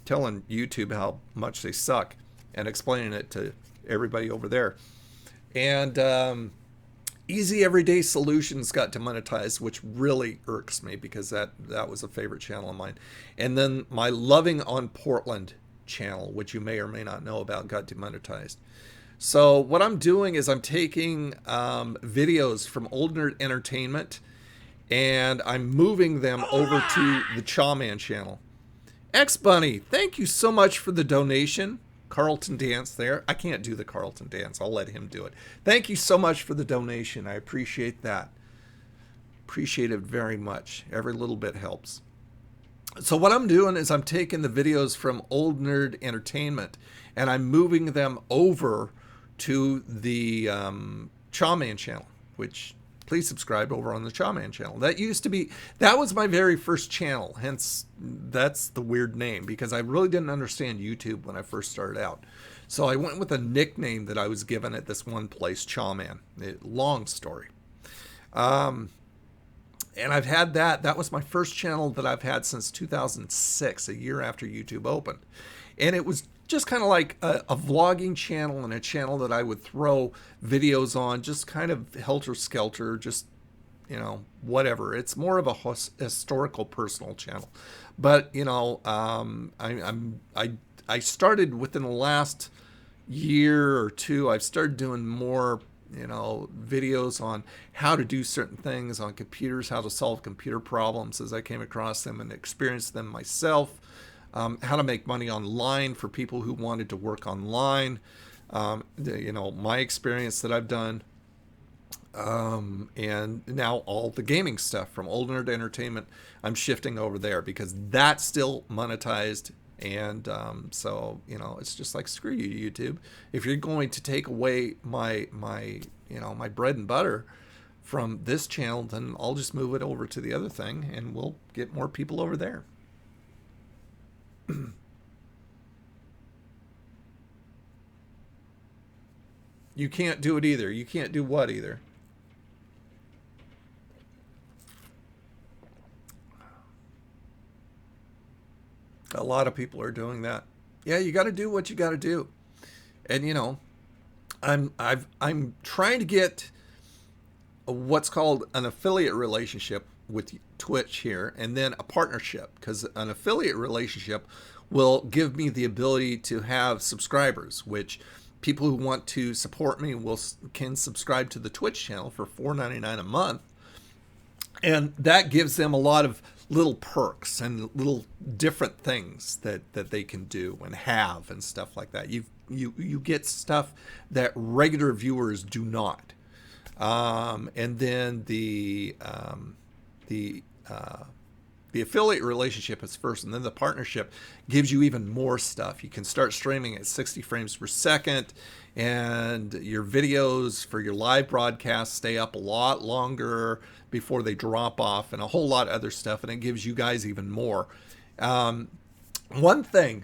telling YouTube how much they suck and explaining it to everybody over there. And Easy Everyday Solutions got demonetized, which really irks me because that was a favorite channel of mine. And then my Loving on Portland channel, which you may or may not know about, got demonetized. So what I'm doing is I'm taking videos from Old Nerd Entertainment and I'm moving them over to the Chawman channel. X Bunny, thank you so much for the donation. Carlton Dance there. I can't do the Carlton Dance. I'll let him do it. Thank you so much for the donation. I appreciate that. Appreciate it very much. Every little bit helps. So what I'm doing is I'm taking the videos from Old Nerd Entertainment and I'm moving them over to the Chawman channel, which please subscribe over on the Chawman channel. That was my very first channel, hence that's the weird name, because I really didn't understand YouTube when I first started out. So I went with a nickname that I was given at this one place, Chawman. Long story. And I've had that was my first channel that I've had since 2006, a year after YouTube opened. And it was just kind of like a vlogging channel and a channel that I would throw videos on, just kind of helter-skelter, just, whatever. It's more of a historical personal channel. But, I started within the last year or two, I've started doing more videos on how to do certain things on computers, how to solve computer problems as I came across them and experienced them myself, how to make money online for people who wanted to work online, my experience that I've done, and now all the gaming stuff from Old Nerd Entertainment, I'm shifting over there because that's still monetized. And so it's just like, screw you, YouTube. If you're going to take away my bread and butter from this channel, then I'll just move it over to the other thing and we'll get more people over there. You can't do it either. You can't do what either? A lot of people are doing that. Yeah, you got to do what you got to do. And I'm trying to get what's called an affiliate relationship with Twitch here, and then a partnership, because an affiliate relationship will give me the ability to have subscribers, which people who want to support me can subscribe to the Twitch channel for $4.99 a month, and that gives them a lot of little perks and little different things that they can do and have and stuff like that. You get stuff that regular viewers do not. And then the affiliate relationship is first, and then the partnership gives you even more stuff. You can start streaming at 60 frames per second, and your videos for your live broadcasts stay up a lot longer before they drop off, and a whole lot of other stuff, and it gives you guys even more. One thing,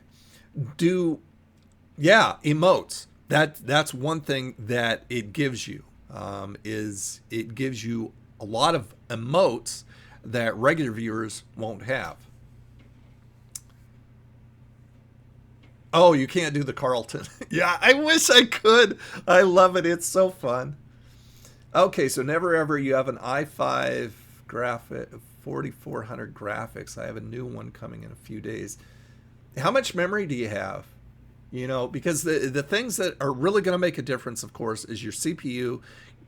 emotes. That's one thing that it gives you, is it gives you a lot of emotes that regular viewers won't have. Oh, you can't do the Carlton. Yeah, I wish I could. I love it. It's so fun. Okay, so never ever you have an i5 graphic 4400 graphics. I have a new one coming in a few days. How much memory do you have? You know, because the things that are really going to make a difference, of course, is your CPU,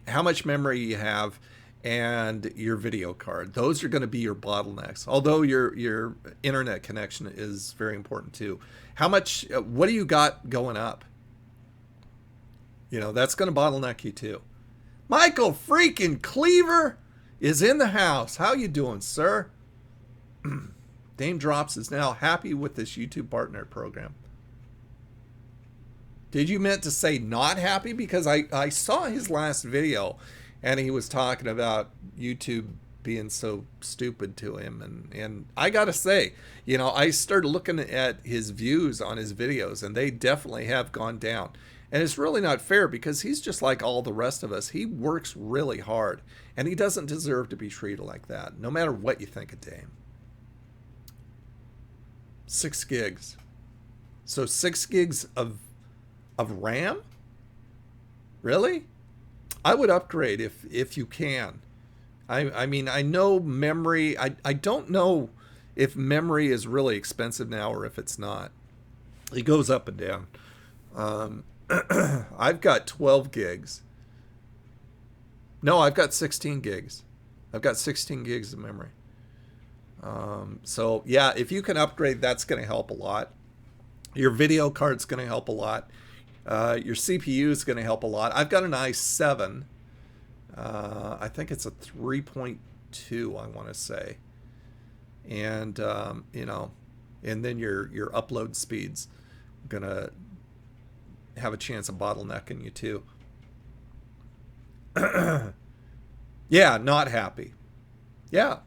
how much memory you have, and your video card. Those are going to be your bottlenecks. Although your internet connection is very important too. How much? What do you got going up? You know, that's going to bottleneck you too. Michael freaking Cleaver is in the house. How you doing, sir? Dame Drops is now happy with this YouTube partner program. Did you meant to say not happy? Because I saw his last video and he was talking about YouTube being so stupid to him. And I got to say, you know, I started looking at his views on his videos and they definitely have gone down. And it's really not fair because he's just like all the rest of us. He works really hard and he doesn't deserve to be treated like that, no matter what you think of Dame. 6 gigs. So 6 gigs of RAM? Really? I would upgrade if you can. I mean, I know memory. I don't know if memory is really expensive now or if it's not. It goes up and down. I've got 12 gigs. No, I've got 16 gigs. I've got 16 gigs of memory. So yeah, if you can upgrade, that's going to help a lot. Your video card's going to help a lot. Your CPU is going to help a lot. I've got an i7. I think it's a 3.2, I want to say. And, you know, and then your upload speed's going to have a chance of bottlenecking you too. Yeah, not happy. Yeah,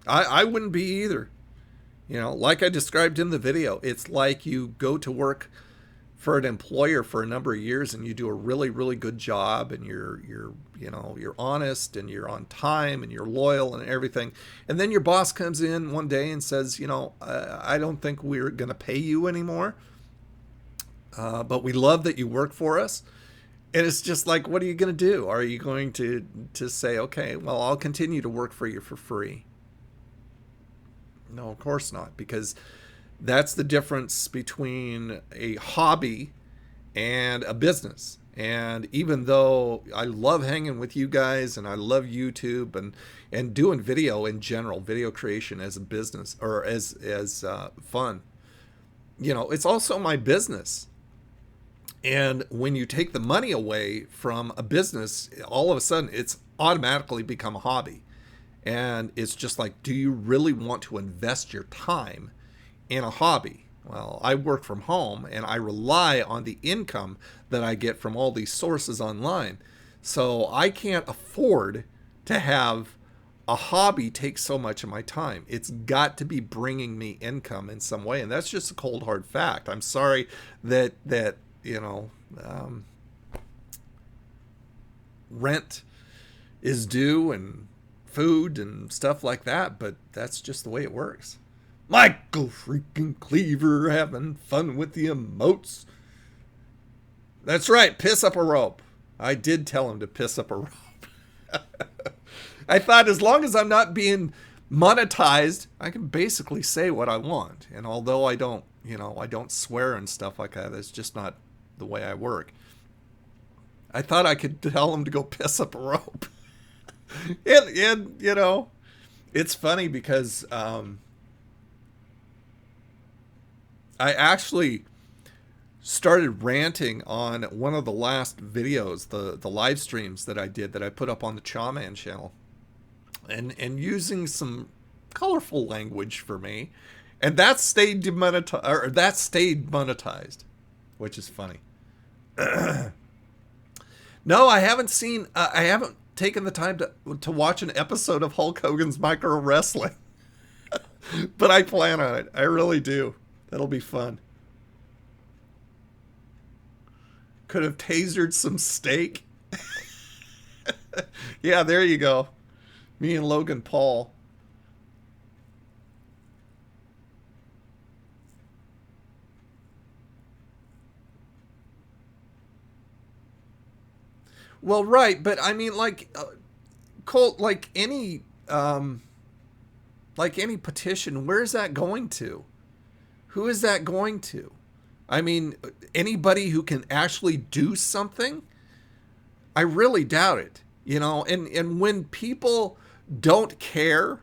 I wouldn't be either. You know, like I described in the video, it's like you go to work for an employer for a number of years and you do a really, really good job and you're you know, you're honest and you're on time and you're loyal and everything. And then your boss comes in one day and says, you know, I don't think we're going to pay you anymore. But we love that you work for us. And it's just like, what are you going to do? Are you going to say, okay, well, I'll continue to work for you for free? No, of course not, because that's the difference between a hobby and a business. And even though I love hanging with you guys and I love YouTube and doing video in general, video creation as a business or as fun, you know, it's also my business. And when you take the money away from a business, all of a sudden it's automatically become a hobby. And it's just like, do you really want to invest your time in a hobby? Well, I work from home and I rely on the income that I get from all these sources online. So I can't afford to have a hobby take so much of my time. It's got to be bringing me income in some way. And that's just a cold, hard fact. I'm sorry that you know, rent is due and food and stuff like that, but that's just the way it works. Michael freaking Cleaver having fun with the emotes. That's right, piss up a rope. I did tell him to piss up a rope. I thought as long as I'm not being monetized, I can basically say what I want. And although I don't, you know, I don't swear and stuff like that, it's just not the way I work. I thought I could tell him to go piss up a rope. and you know, it's funny because I actually started ranting on one of the last videos, the live streams that I did that I put up on the Chaw Man channel, and using some colorful language for me, and that stayed monetized, which is funny. No, I haven't seen. I haven't taken the time to watch an episode of Hulk Hogan's Micro Wrestling, but I plan on it. I really do. That'll be fun. Could have tasered some steak. Yeah, there you go. Me and Logan Paul. Well, right, but I mean, Colt, like any petition, where's that going to? Who is that going to? I mean, anybody who can actually do something? I really doubt it. You know, and when people don't care,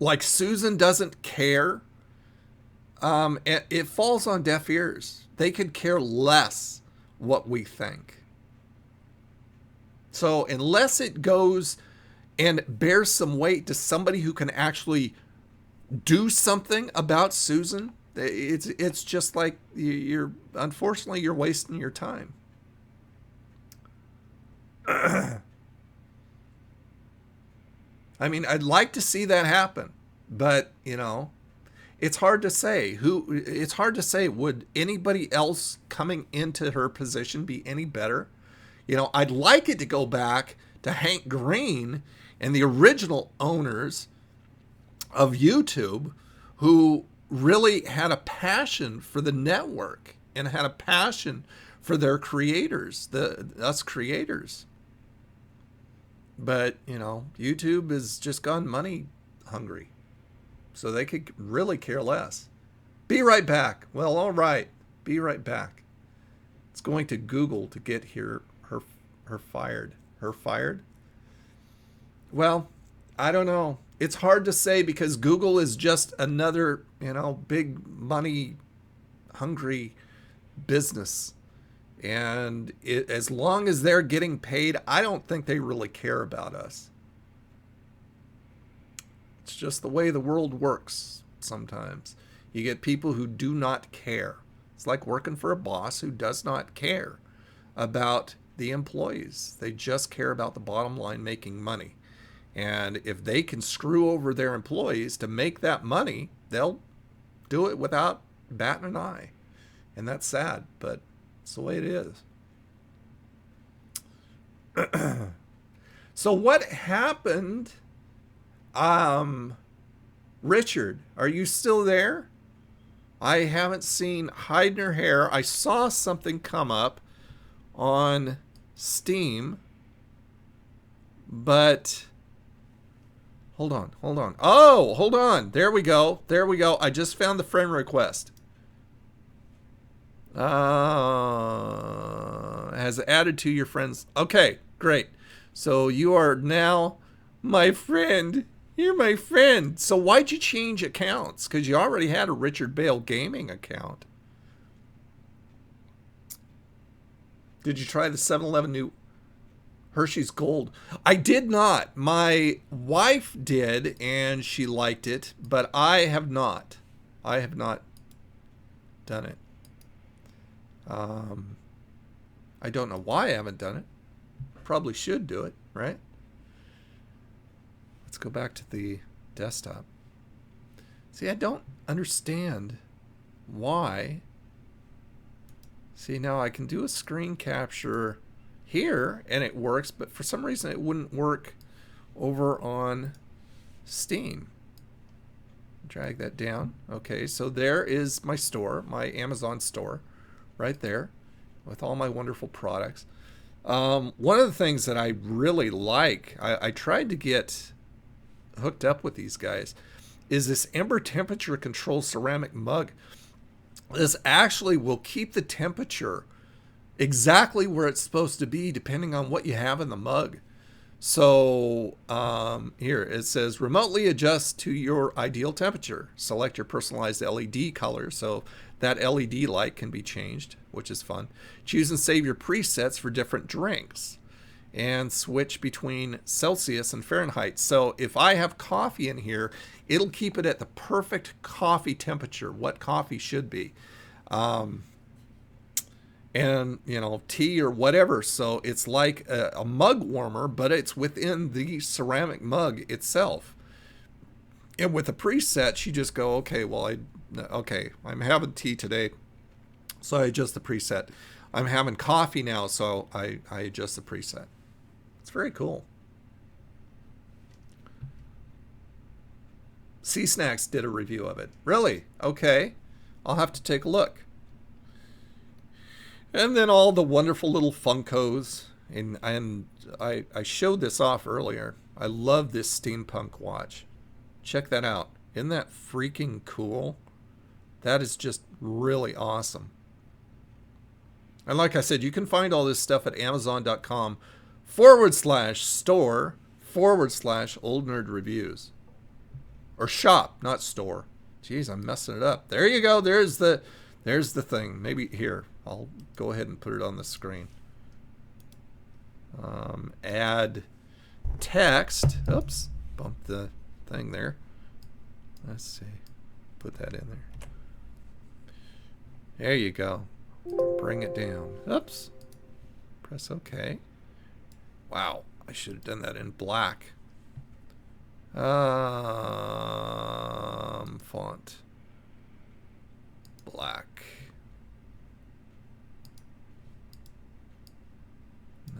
like Susan doesn't care, it falls on deaf ears. They could care less what we think. So unless it goes and bears some weight to somebody who can actually do something about Susan, it's just like you're unfortunately you're wasting your time. I mean, I'd like to see that happen, but you know, it's hard to say who. It's hard to say would anybody else coming into her position be any better. You know, I'd like it to go back to Hank Green and the original owners of YouTube, who really had a passion for the network and had a passion for their creators, us creators. But, you know, YouTube has just gone money hungry. So they could really care less. Be right back. Well, all right. Be right back. It's going to Google to get her fired. Her fired? Well, I don't know. It's hard to say because Google is just another, you know, big money hungry business. And as long as they're getting paid, I don't think they really care about us. It's just the way the world works sometimes. You get people who do not care. It's like working for a boss who does not care about the employees. They just care about the bottom line, making money. And if they can screw over their employees to make that money, they'll do it without batting an eye. And that's sad, but it's the way it is. So what happened? Richard, are you still there? I haven't seen hide nor hair. I saw something come up on Steam, but hold on. Oh, hold on. There we go. I just found the friend request. Has added to your friends. Okay, great. So you are now my friend. You're my friend. So why'd you change accounts? Because you already had a Richard Bale Gaming account. Did you try the 7-Eleven new Hershey's Gold? I did not. My wife did, and she liked it, but I have not. I have not done it. I don't know why I haven't done it. Probably should do it, right? Let's go back to the desktop. See, I don't understand why. See, now I can do a screen capture here and it works, but for some reason it wouldn't work over on Steam. Drag that down. Okay, so there is my store, my Amazon store, right there with all my wonderful products. One of the things that I really like, I tried to get hooked up with these guys, is this Ember temperature control ceramic mug. This actually will keep the temperature exactly where it's supposed to be depending on what you have in the mug. So here it says remotely adjust to your ideal temperature. Select your personalized LED color so that LED light can be changed, which is fun. Choose and save your presets for different drinks and switch between Celsius and Fahrenheit. So if I have coffee in here, it'll keep it at the perfect coffee temperature, what coffee should be. And, you know, tea or whatever. So it's like a mug warmer, but it's within the ceramic mug itself. And with the presets, you just go, okay, well, I'm having tea today, so I adjust the preset. I'm having coffee now, so I adjust the preset. It's very cool. Sea Snacks did a review of it. Really? Okay. I'll have to take a look. And then all the wonderful little Funkos. And I showed this off earlier. I love this steampunk watch. Check that out. Isn't that freaking cool? That is just really awesome. And like I said, you can find all this stuff at Amazon.com/store/Old Nerd Reviews. Or shop, not store. Jeez, I'm messing it up. There you go. There's the thing. Maybe here. I'll go ahead and put it on the screen. Add text. Oops. Bumped the thing there. Let's see. Put that in there. There you go. Bring it down. Oops. Press OK. Wow. I should have done that in black. Font. Black.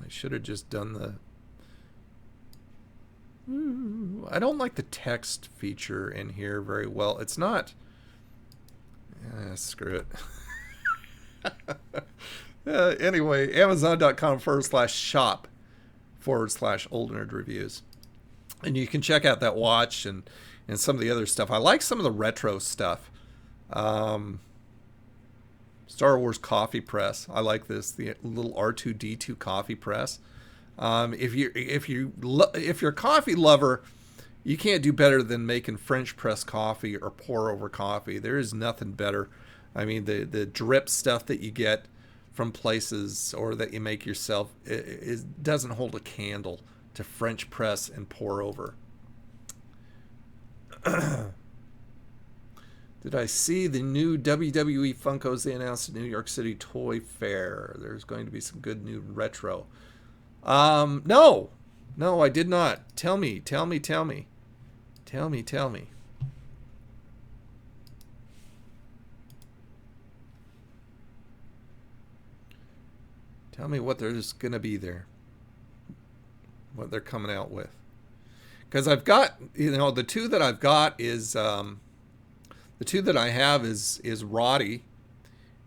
I should have just done the... I don't like the text feature in here very well. It's not... screw it. Anyway, Amazon.com/shop/Old Nerd Reviews. And you can check out that watch and some of the other stuff. I like some of the retro stuff. Star Wars coffee press. I like this, the little R2D2 coffee press. If you're a coffee lover, you can't do better than making French press coffee or pour over coffee. There is nothing better. I mean, the drip stuff that you get from places or that you make yourself, it doesn't hold a candle to French press and pour over. Did I see the new WWE Funkos they announced at New York City Toy Fair? There's going to be some good new retro. No, I did not. Tell me. Tell me. Tell me what there's going to be there. What they're coming out with. Because I've got, the two that I've got is, the two that I have is Roddy.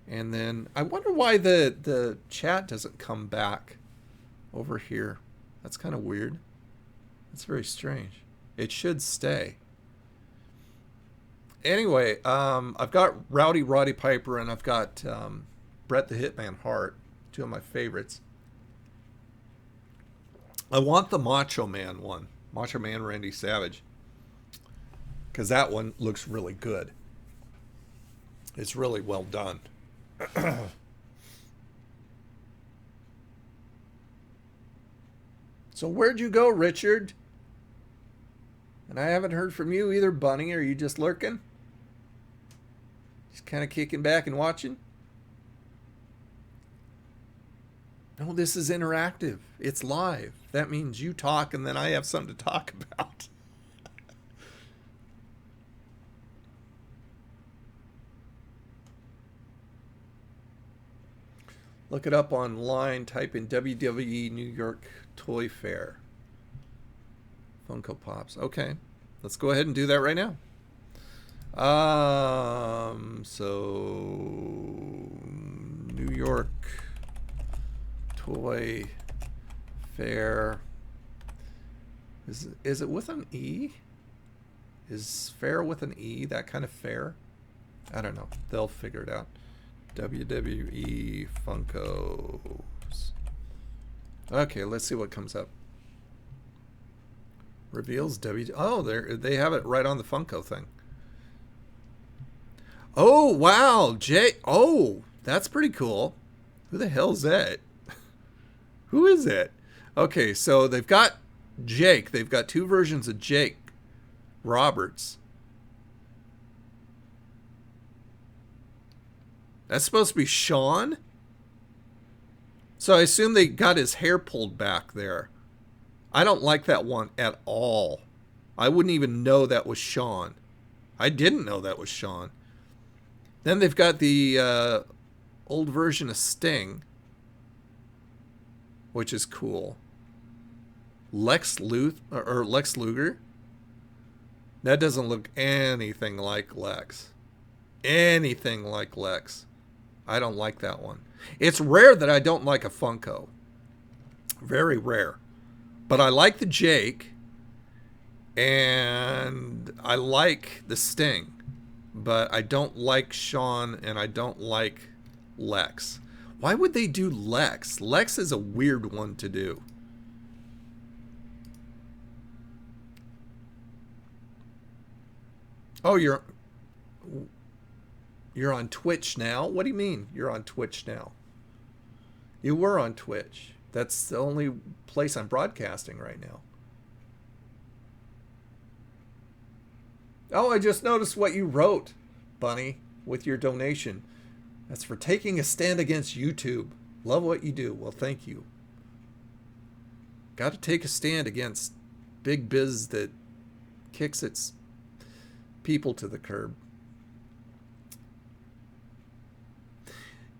And then I wonder why the chat doesn't come back over here. That's kind of weird. That's very strange. It should stay. Anyway, I've got Roddy Piper and I've got Bret the Hitman Hart, two of my favorites. I want the Macho Man one. Macho Man Randy Savage. Because that one looks really good. It's really well done. So where'd you go, Richard? And I haven't heard from you either, Bunny. Are you just lurking? Just kind of kicking back and watching? No, this is interactive. It's live. That means you talk and then I have something to talk about. Look it up online. Type in WWE New York Toy Fair. Funko Pops. Okay. Let's go ahead and do that right now. So New York Toy Fair. Is it with an E? Is fair with an E that kind of fair? I don't know. They'll figure it out. WWE Funkos. Okay, let's see what comes up. Reveals Oh, they have it right on the Funko thing. Oh, wow. Oh, that's pretty cool. Who the hell's that? Who is it? Okay, so they've got Jake. They've got two versions of Jake Roberts. That's supposed to be Sean? So I assume they got his hair pulled back there. I don't like that one at all. I wouldn't even know that was Sean. I didn't know that was Sean. Then they've got the old version of Sting, which is cool. Lex Luger. That doesn't look anything like Lex. Anything like Lex. I don't like that one. It's rare that I don't like a Funko. Very rare. But I like the Jake. And I like the Sting. But I don't like Sean and I don't like Lex. Why would they do Lex? Lex is a weird one to do. Oh, you're on Twitch now? What do you mean you're on Twitch now? You were on Twitch. That's the only place I'm broadcasting right now. Oh, I just noticed what you wrote, Bunny, with your donation. That's for taking a stand against YouTube. Love what you do. Well, thank you. Got to take a stand against big biz that kicks its people to the curb.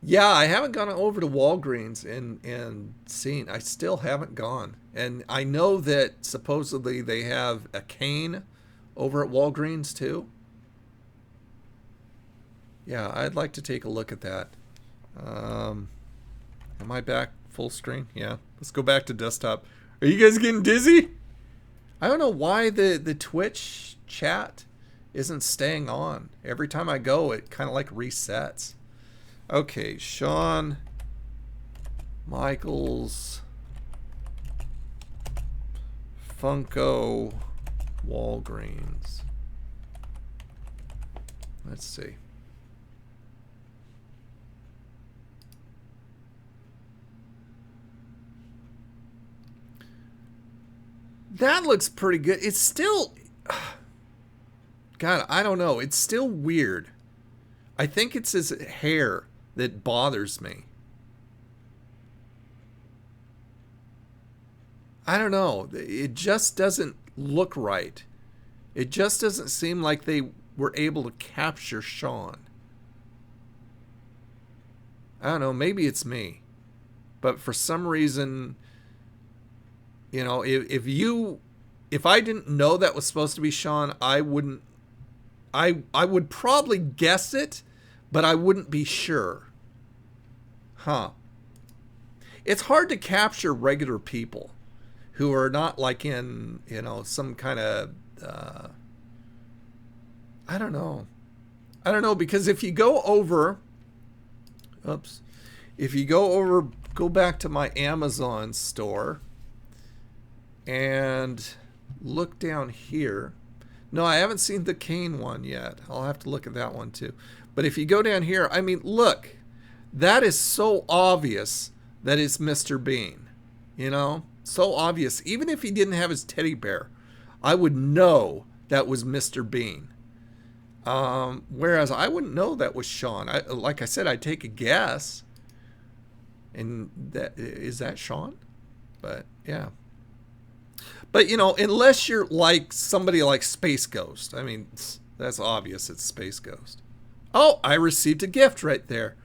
Yeah, I haven't gone over to Walgreens and seen. I still haven't gone. And I know that supposedly they have a cane over at Walgreens too. Yeah, I'd like to take a look at that. Am I back full screen? Yeah. Let's go back to desktop. Are you guys getting dizzy? I don't know why the Twitch chat isn't staying on. Every time I go, it kind of like resets. Okay, Shawn Michaels Funko Walgreens. Let's see. That looks pretty good. It's still... God, I don't know. It's still weird. I think it's his hair that bothers me. I don't know. It just doesn't look right. It just doesn't seem like they were able to capture Sean. I don't know. Maybe it's me. But for some reason, you know, if I didn't know that was supposed to be Sean, I wouldn't. I would probably guess it, but I wouldn't be sure. Huh. It's hard to capture regular people who are not like in, you know, some kind of, I don't know. I don't know, because if you go over, go back to my Amazon store and look down here. No, I haven't seen the Kane one yet. I'll have to look at that one too. But if you go down here, I mean, look, that is so obvious that it's Mr. Bean. You know, so obvious. Even if he didn't have his teddy bear, I would know that was Mr. Bean. Whereas I wouldn't know that was Sean. Like I said, I'd take a guess. And is that Sean? But yeah. But, you know, unless you're like somebody like Space Ghost. I mean, that's obvious it's Space Ghost. Oh, I received a gift right there.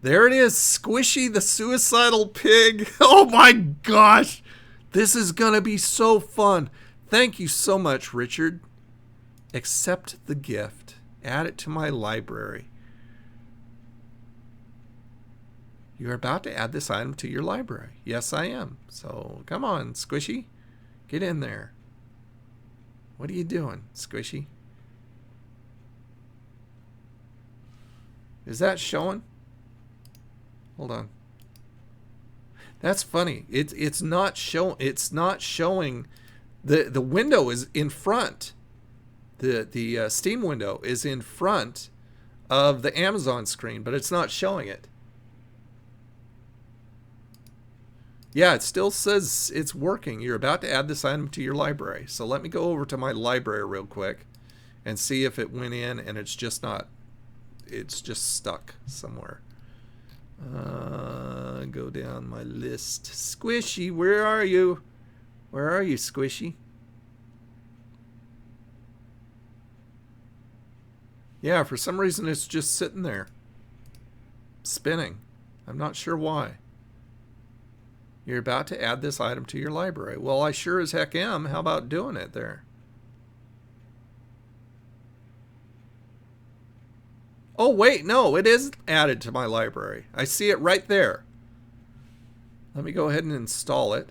There it is. Squishy the Suicidal Pig. Oh my gosh. This is going to be so fun. Thank you so much, Richard. Accept the gift. Add it to my library. You're about to add this item to your library. Yes, I am. So, come on, Squishy. Get in there. What are you doing, Squishy? Is that showing? Hold on. That's funny. It's not showing. The window is in front. The Steam window is in front of the Amazon screen, but it's not showing it. Yeah, it still says it's working. You're about to add this item to your library. So let me go over to my library real quick and see if it went in and it's just not. It's just stuck somewhere. Go down my list. Squishy, where are you? Where are you, Squishy? Yeah, for some reason it's just sitting there. Spinning. I'm not sure why. You're about to add this item to your library. Well, I sure as heck am. How about doing it there? Oh, wait, no, it is added to my library. I see it right there. Let me go ahead and install it.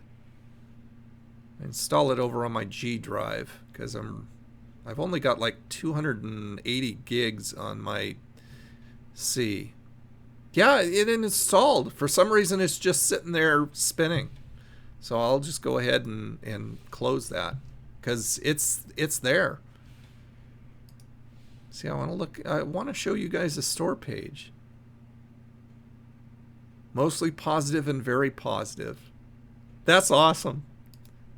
Install it over on my G drive because I've only got like 280 gigs on my C. Yeah, it installed. For some reason, it's just sitting there spinning. So I'll just go ahead and close that because it's there. See, I want to show you guys a store page. Mostly positive and very positive. That's awesome.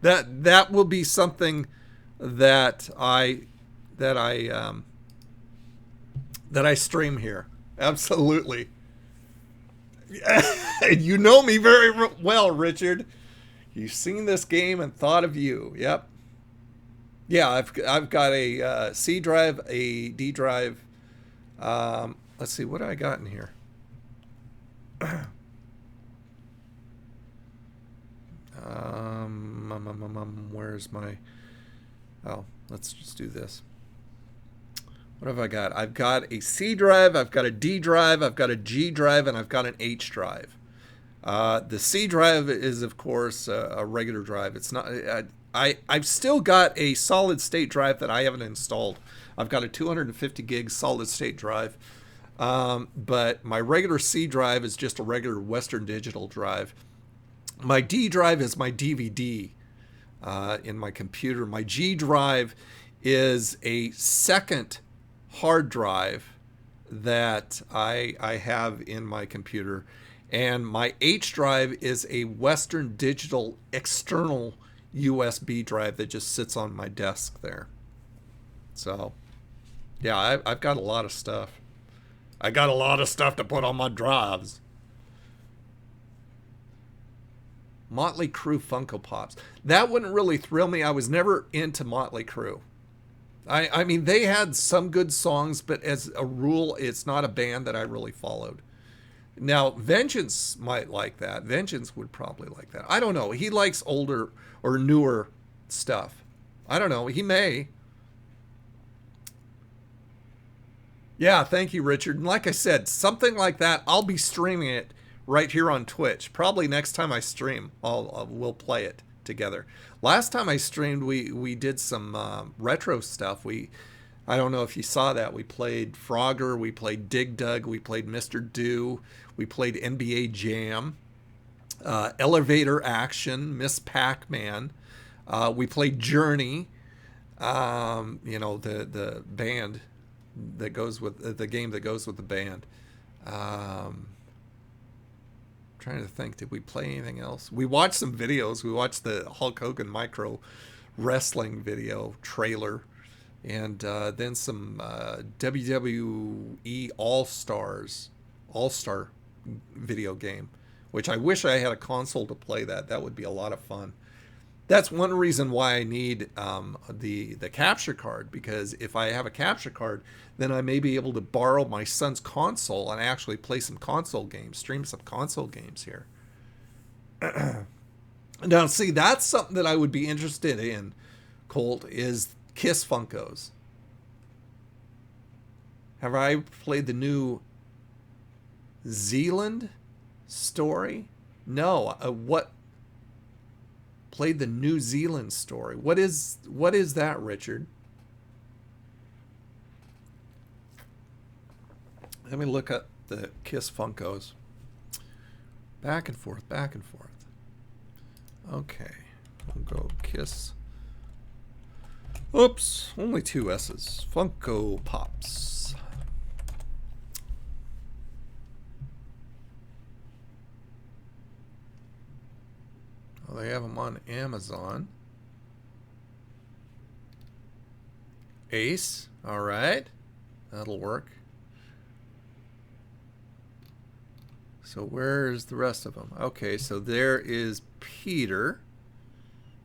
That will be something that I stream here. Absolutely. You know me very well, Richard. You've seen this game and thought of you. Yep. Yeah, I've got a C drive, a D drive. Let's see, what do I got in here? Where's my... Oh, let's just do this. What have I got? I've got a C drive, I've got a D drive, I've got a G drive, and I've got an H drive. The C drive is, of course, a regular drive. It's not... I've still got a solid state drive that I haven't installed. I've got a 250 gig solid state drive. But my regular C drive is just a regular Western Digital drive. My D drive is my DVD in my computer. My G drive is a second hard drive that I have in my computer. And my H drive is a Western Digital external USB drive that just sits on my desk there. So, yeah, I've got a lot of stuff. I got a lot of stuff to put on my drives. Motley Crue Funko Pops. That wouldn't really thrill me. I was never into Motley Crue. I mean, they had some good songs, but as a rule, it's not a band that I really followed. Now, Vengeance might like that. Vengeance would probably like that. I don't know. He likes older or newer stuff. I don't know. He may. Yeah, thank you, Richard. And like I said, something like that, I'll be streaming it right here on Twitch. Probably next time I stream, we'll play it together. Last time I streamed, we did some retro stuff. I don't know if you saw that. We played Frogger, we played Dig Dug, we played Mr. Do, we played NBA Jam, Elevator Action, Miss Pac-Man. We played Journey, you know, the band that goes with the game that goes with the band. Trying to think, did we play anything else? We watched some videos. We watched the Hulk Hogan Micro Wrestling video trailer, and then some WWE All-Star video game, which I wish I had a console to play that. That would be a lot of fun. That's one reason why I need the capture card, because if I have a capture card, then I may be able to borrow my son's console and actually play some console games, stream some console games here. Now, see, that's something that I would be interested in, Colt, is Kiss Funkos. Have I played the New Zealand story? No. What? Played the New Zealand story. What is that, Richard? Let me look at the Kiss Funkos. Back and forth, back and forth. Okay. We'll go Kiss. Oops, only two S's. Funko Pops. Well, they have them on Amazon. Ace, all right. That'll work. So where's the rest of them? Okay, so there is Peter,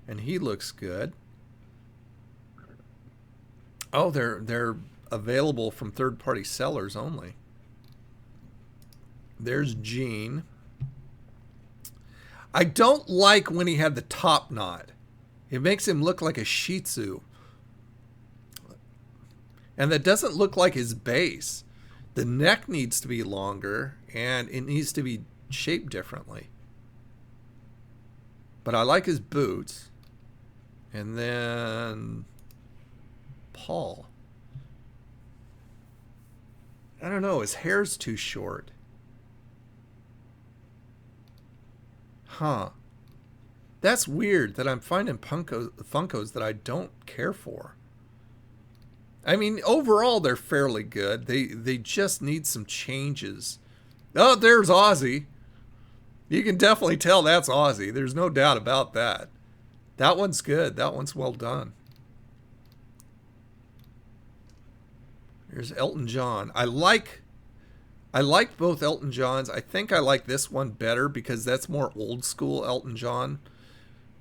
and he looks good. Oh, they're available from third-party sellers only. There's Gene. I don't like when he had the top knot. It makes him look like a Shih Tzu. And that doesn't look like his base. The neck needs to be longer, and it needs to be shaped differently. But I like his boots. And then Paul. I don't know, his hair's too short. Huh. That's weird that I'm finding Funkos that I don't care for. I mean, overall, they're fairly good. They just need some changes. Oh, there's Ozzy. You can definitely tell that's Ozzy. There's no doubt about that. That one's good. That one's well done. Here's Elton John. I like both Elton Johns. I think I like this one better because that's more old school Elton John.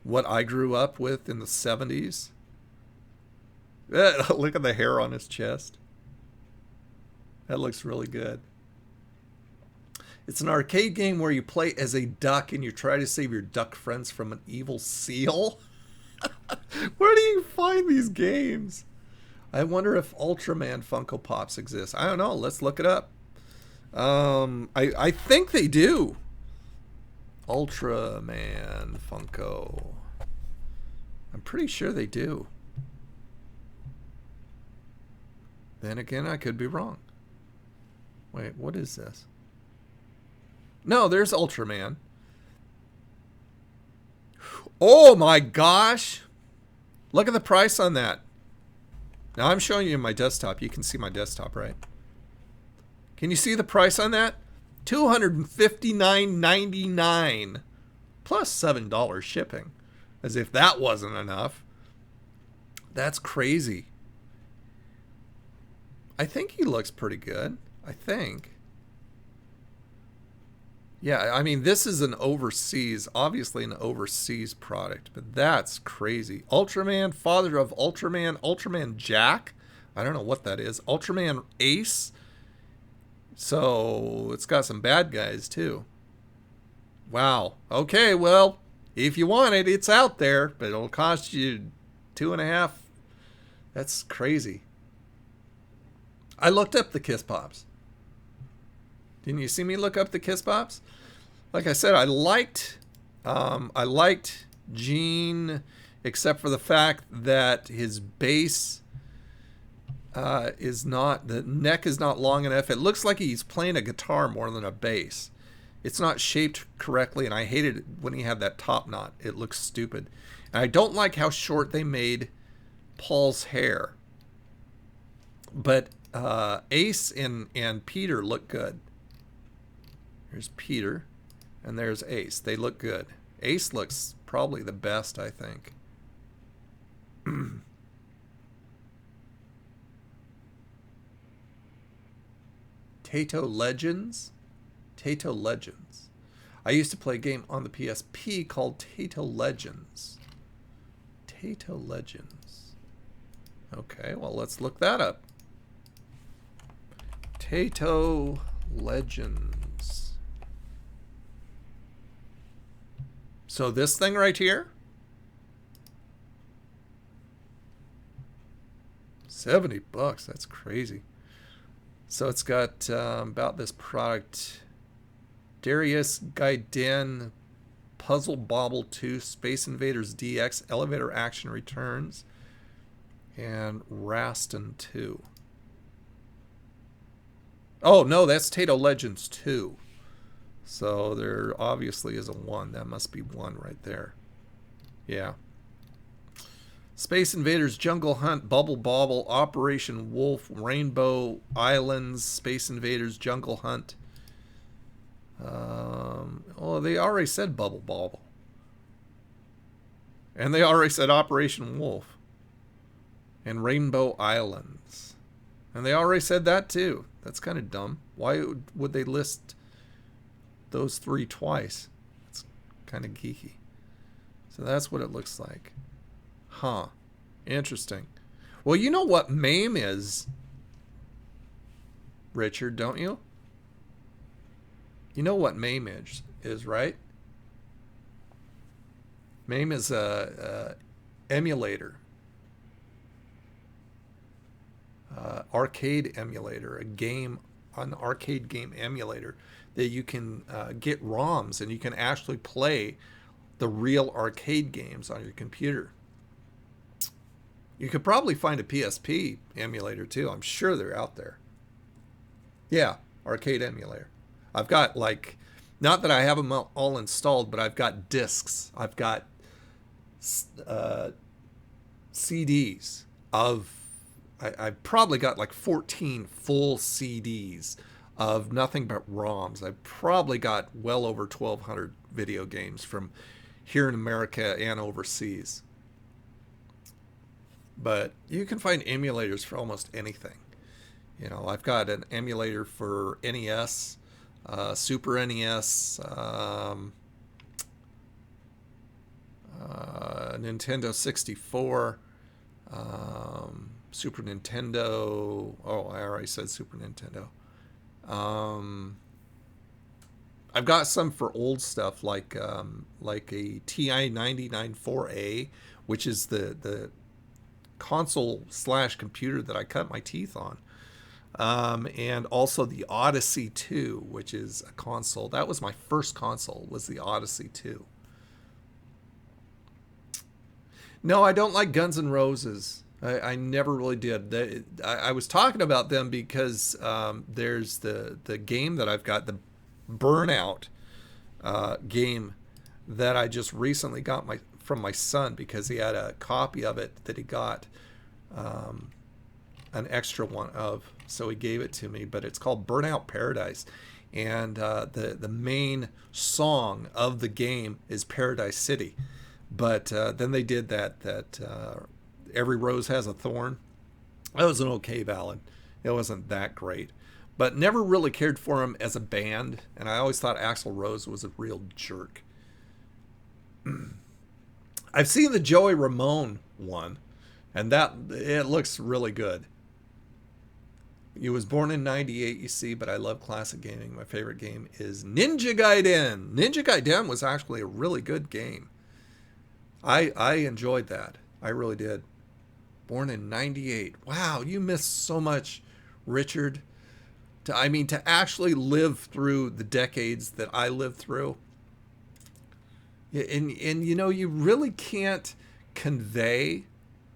What I grew up with in the 70s. Look at the hair on his chest. That looks really good. It's an arcade game where you play as a duck and you try to save your duck friends from an evil seal. Where do you find these games? I wonder if Ultraman Funko Pops exist. I don't know. Let's look it up. I think they do. Ultraman Funko. I'm pretty sure they do. Then again, I could be wrong. Wait, what is this? No, there's Ultraman. Oh my gosh! Look at the price on that. Now I'm showing you my desktop. You can see my desktop, right? Can you see the price on that? $259.99 plus $7 shipping. As if that wasn't enough. That's crazy. I think he looks pretty good. I think. Yeah, I mean, this is an overseas, obviously an overseas product, but that's crazy. Ultraman, father of Ultraman, Ultraman Jack. I don't know what that is. Ultraman Ace. So it's got some bad guys too. Wow. Okay, well, if you want it, it's out there, but it'll cost you $2.5. That's crazy. I looked up the Kiss Pops. Didn't you see me look up the Kiss Pops? Like I said, I liked Gene, except for the fact that his base is not, the neck is not long enough. It looks like he's playing a guitar more than a bass. It's not shaped correctly, and I hated it when he had that top knot. It looks stupid. And I don't like how short they made Paul's hair. But Ace and Peter look good. There's Peter, and there's Ace. They look good. Ace looks probably the best, I think. Tato Legends? Tato Legends. I used to play a game on the PSP called Tato Legends. Tato Legends. Okay, well, let's look that up. Tato Legends. So this thing right here? $70. That's crazy. So it's got about this product. Darius Gaiden, Puzzle Bobble 2, Space Invaders DX, Elevator Action Returns, and Raston 2. Oh, no, that's Tato Legends 2. So there obviously is a 1. That must be 1 right there. Yeah. Space Invaders, Jungle Hunt, Bubble Bobble, Operation Wolf, Rainbow Islands, Space Invaders, Jungle Hunt. Oh, they already said Bubble Bobble. And they already said Operation Wolf. And Rainbow Islands. And they already said that too. That's kind of dumb. Why would they list those 3 twice? It's kind of geeky. So that's what it looks like. Huh. Interesting. Well, you know what MAME is, Richard, don't you? You know what MAME is, right? MAME is a emulator. Arcade emulator. A game an arcade game emulator that you can get ROMs and you can actually play the real arcade games on your computer. You could probably find a PSP emulator too. I'm sure they're out there. Yeah, arcade emulator. I've got like, not that I have them all installed, but I've got discs. I've got CDs of, I've probably got like 14 full CDs of nothing but ROMs. I've probably got well over 1,200 video games from here in America and overseas. But you can find emulators for almost anything. You know, I've got an emulator for NES, Super NES, Nintendo 64, Super Nintendo. Oh, I already said Super Nintendo. I've got some for old stuff like a TI 99-4A, which is the console / computer that I cut my teeth on. And also the Odyssey 2, which is a console. That was my first console, was the Odyssey 2. No, I don't like Guns N' Roses. I never really did. I was talking about them because there's the game that I've got, the Burnout game that I just recently got from my son because he had a copy of it that he got an extra one of. So he gave it to me, but it's called Burnout Paradise. And the main song of the game is Paradise City. But then they did that Every Rose Has a Thorn. That was an okay ballad. It wasn't that great. But never really cared for him as a band. And I always thought Axl Rose was a real jerk. I've seen the Joey Ramone one. And that it looks really good. He was born in 98, you see, but I love classic gaming. My favorite game is Ninja Gaiden. Ninja Gaiden was actually a really good game. I enjoyed that. I really did. Born in 98. Wow, you missed so much, Richard. To actually live through the decades that I lived through. And you know, you really can't convey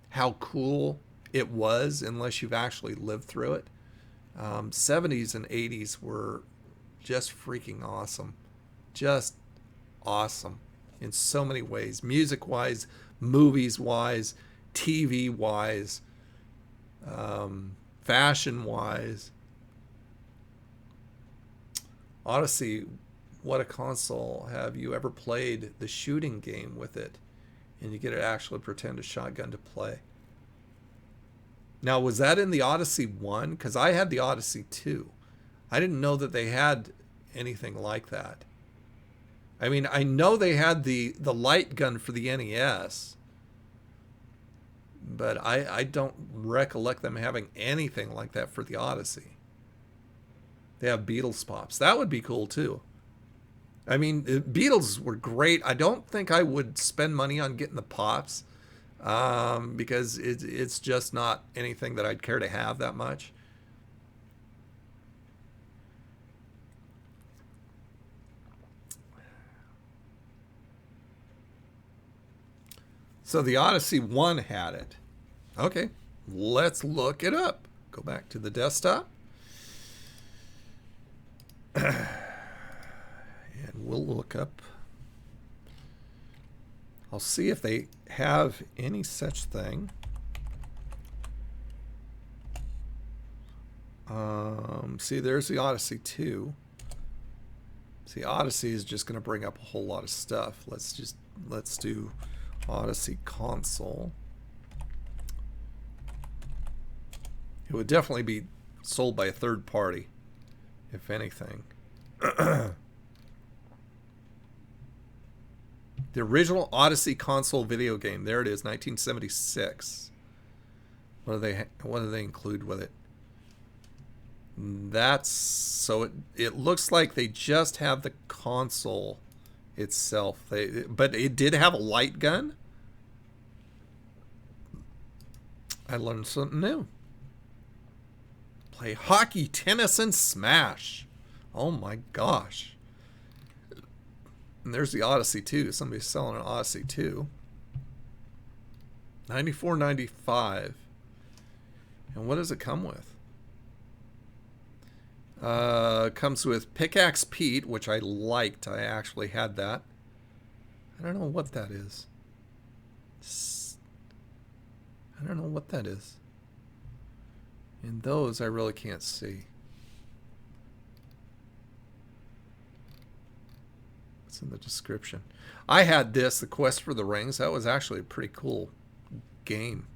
how cool it was unless you've actually lived through it. 70s and 80s were just freaking awesome. Just awesome in so many ways. Music-wise, movies-wise, TV-wise, fashion-wise. Odyssey, what a console. Have you ever played the shooting game with it? And you get to actually pretend a shotgun to play. Now, was that in the Odyssey 1? Because I had the Odyssey 2. I didn't know that they had anything like that. I mean, I know they had the light gun for the NES. But I don't recollect them having anything like that for the Odyssey. They have Beatles pops. That would be cool, too. I mean, the Beatles were great. I don't think I would spend money on getting the pops. Because it's just not anything that I'd care to have that much. So the Odyssey 1 had it. Okay, let's look it up. Go back to the desktop. And we'll look up. I'll see if they have any such thing. See, there's the Odyssey 2. See, Odyssey is just going to bring up a whole lot of stuff. Let's do Odyssey console. It would definitely be sold by a third party, if anything. The original Odyssey console video game. There it is, 1976. What do they include with it? That's so it looks like they just have the console itself. But it did have a light gun. I learned something new. Play hockey, tennis, and smash. Oh my gosh. And there's the Odyssey 2. Somebody's selling an Odyssey 2. $94.95. And what does it come with? Comes with Pickaxe Pete, which I liked. I actually had that. I don't know what that is. I don't know what that is. And those I really can't see. It's in the description. I had this, The Quest for the Rings. That was actually a pretty cool game.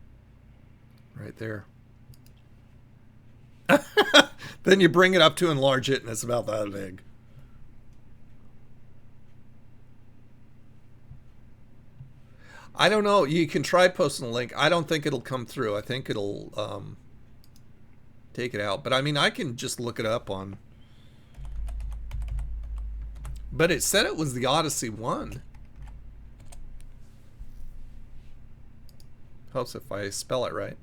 Right there. Then you bring it up to enlarge it and it's about that big. I don't know. You can try posting a link. I don't think it'll come through. I think it'll take it out. But I mean, I can just look it up on... But it said it was the Odyssey 1. Helps if I spell it right.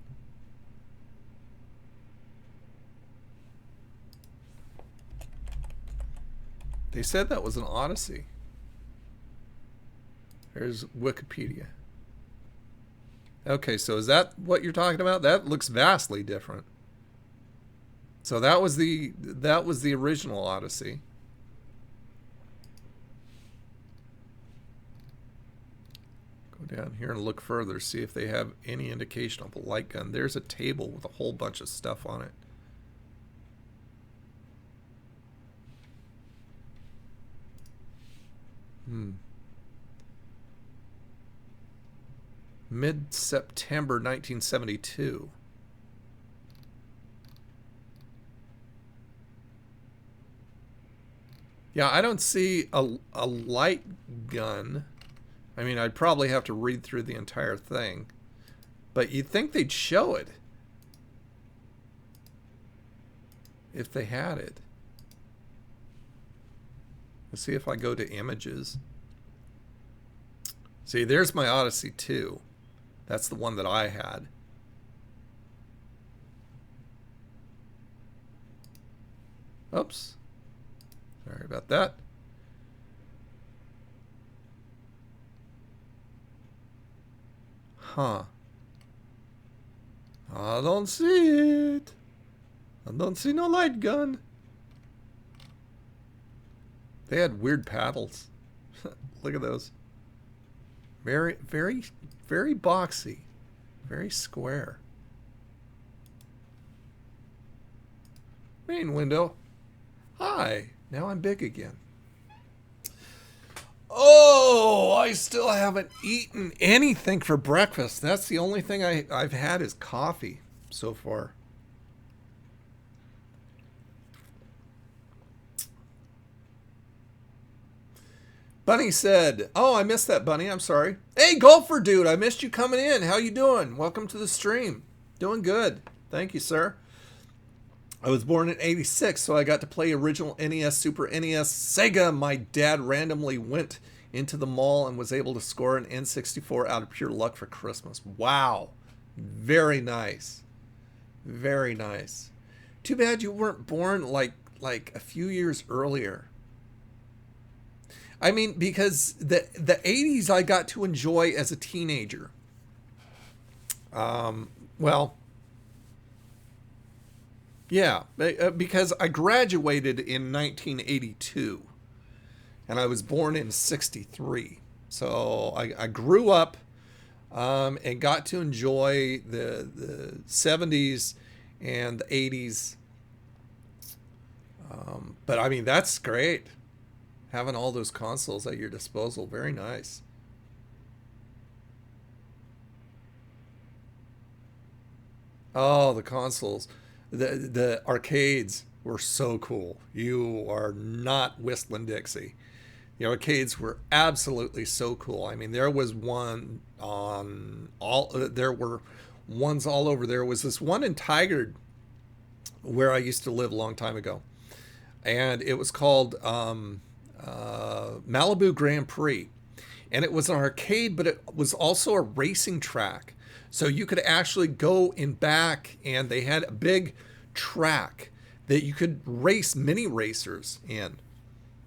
They said that was an Odyssey. There's Wikipedia. Okay, so is that what you're talking about? That looks vastly different. So that was the original Odyssey. Go down here and look further, see if they have any indication of a light gun. There's a table with a whole bunch of stuff on it. Mid-September 1972. Yeah, I don't see a light gun. I mean, I'd probably have to read through the entire thing. But you'd think they'd show it. If they had it. Let's see if I go to images. See, there's my Odyssey 2. That's the one that I had. Oops. Sorry about that. Huh. I don't see it. I don't see no light gun. They had weird paddles. Look at those. Very, very, very boxy. Very square. Main window. Hi. Now I'm big again. Oh, I still haven't eaten anything for breakfast. That's the only thing I've had is coffee so far. Bunny said, oh, I missed that, Bunny. I'm sorry. Hey, golfer dude, I missed you coming in. How you doing? Welcome to the stream. Doing good. Thank you, sir. I was born in 86, so I got to play original NES, Super NES, Sega. My dad randomly went into the mall and was able to score an N64 out of pure luck for Christmas. Wow. Very nice. Very nice. Too bad you weren't born like a few years earlier. I mean, because the 80s I got to enjoy as a teenager. Well, yeah, because I graduated in 1982 and I was born in 63. So I grew up and got to enjoy the 70s and the 80s. But I mean, that's great. Having all those consoles at your disposal. Very nice. Oh, the consoles. The arcades were so cool. You are not whistling Dixie. The arcades were absolutely so cool. I mean, there was one on all... there were ones all over. There was this one in Tigard where I used to live a long time ago. And it was called... Malibu Grand Prix, and it was an arcade, but it was also a racing track, so you could actually go in back, and they had a big track that you could race mini racers in.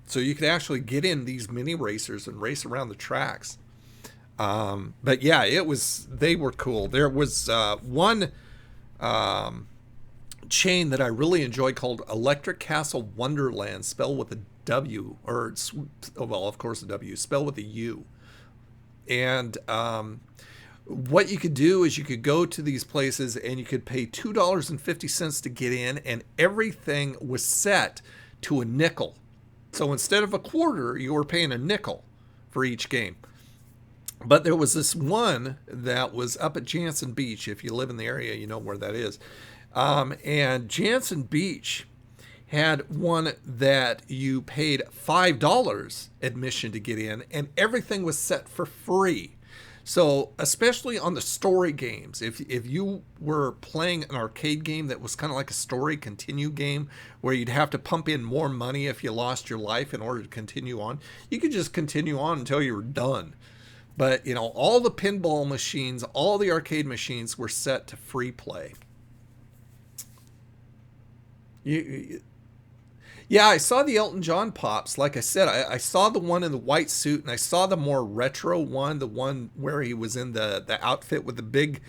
So you could actually get in these mini racers and race around the tracks. But yeah, they were cool. There was one chain that I really enjoyed called Electric Castle Wonderland, spelled with a W, or, well, of course a W, spelled with a U. And what you could do is you could go to these places and you could pay $2.50 to get in, and everything was set to a nickel. So instead of a quarter, you were paying a nickel for each game. But there was this one that was up at Jansen Beach. If you live in the area, you know where that is. And Jansen Beach had one that you paid $5 admission to get in, and everything was set for free. So especially on the story games, if you were playing an arcade game that was kind of like a story continue game where you'd have to pump in more money if you lost your life in order to continue on, you could just continue on until you were done. But, you know, all the pinball machines, all the arcade machines were set to free play. Yeah, I saw the Elton John pops. Like I said, I saw the one in the white suit, and I saw the more retro one, the one where he was in the outfit with the big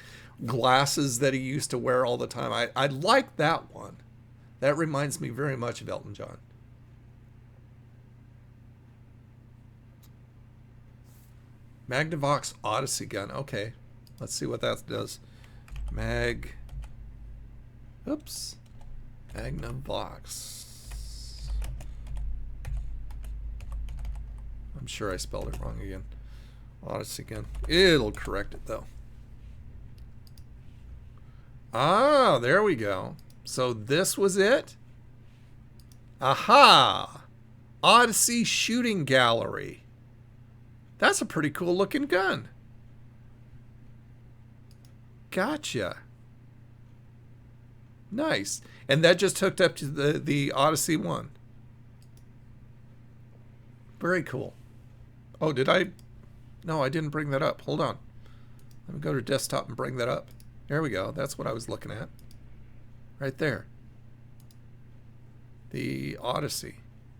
glasses that he used to wear all the time. I like that one. That reminds me very much of Elton John. Magnavox Odyssey gun. Okay, let's see what that does. Magnavox. I'm sure I spelled it wrong again. Odyssey gun. It'll correct it though. Ah, there we go. So this was it? Aha! Odyssey shooting gallery. That's a pretty cool looking gun. Gotcha. Nice. And that just hooked up to the Odyssey one. Very cool. Oh, did I? No, I didn't bring that up. Hold on. Let me go to desktop and bring that up. There we go. That's what I was looking at. Right there. The Odyssey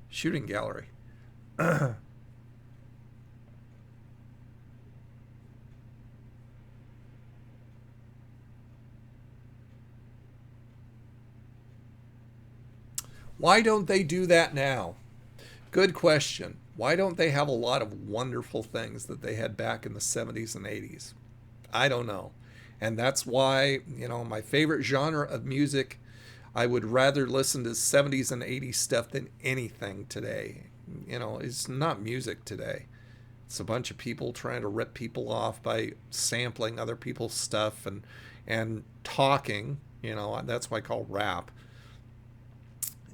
shooting gallery. Why don't they do that now? Good question. Why don't they have a lot of wonderful things that they had back in the 70s and 80s? I don't know. And that's why, you know, my favorite genre of music, I would rather listen to 70s and 80s stuff than anything today. You know, it's not music today. It's a bunch of people trying to rip people off by sampling other people's stuff and talking. You know, that's why I call rap.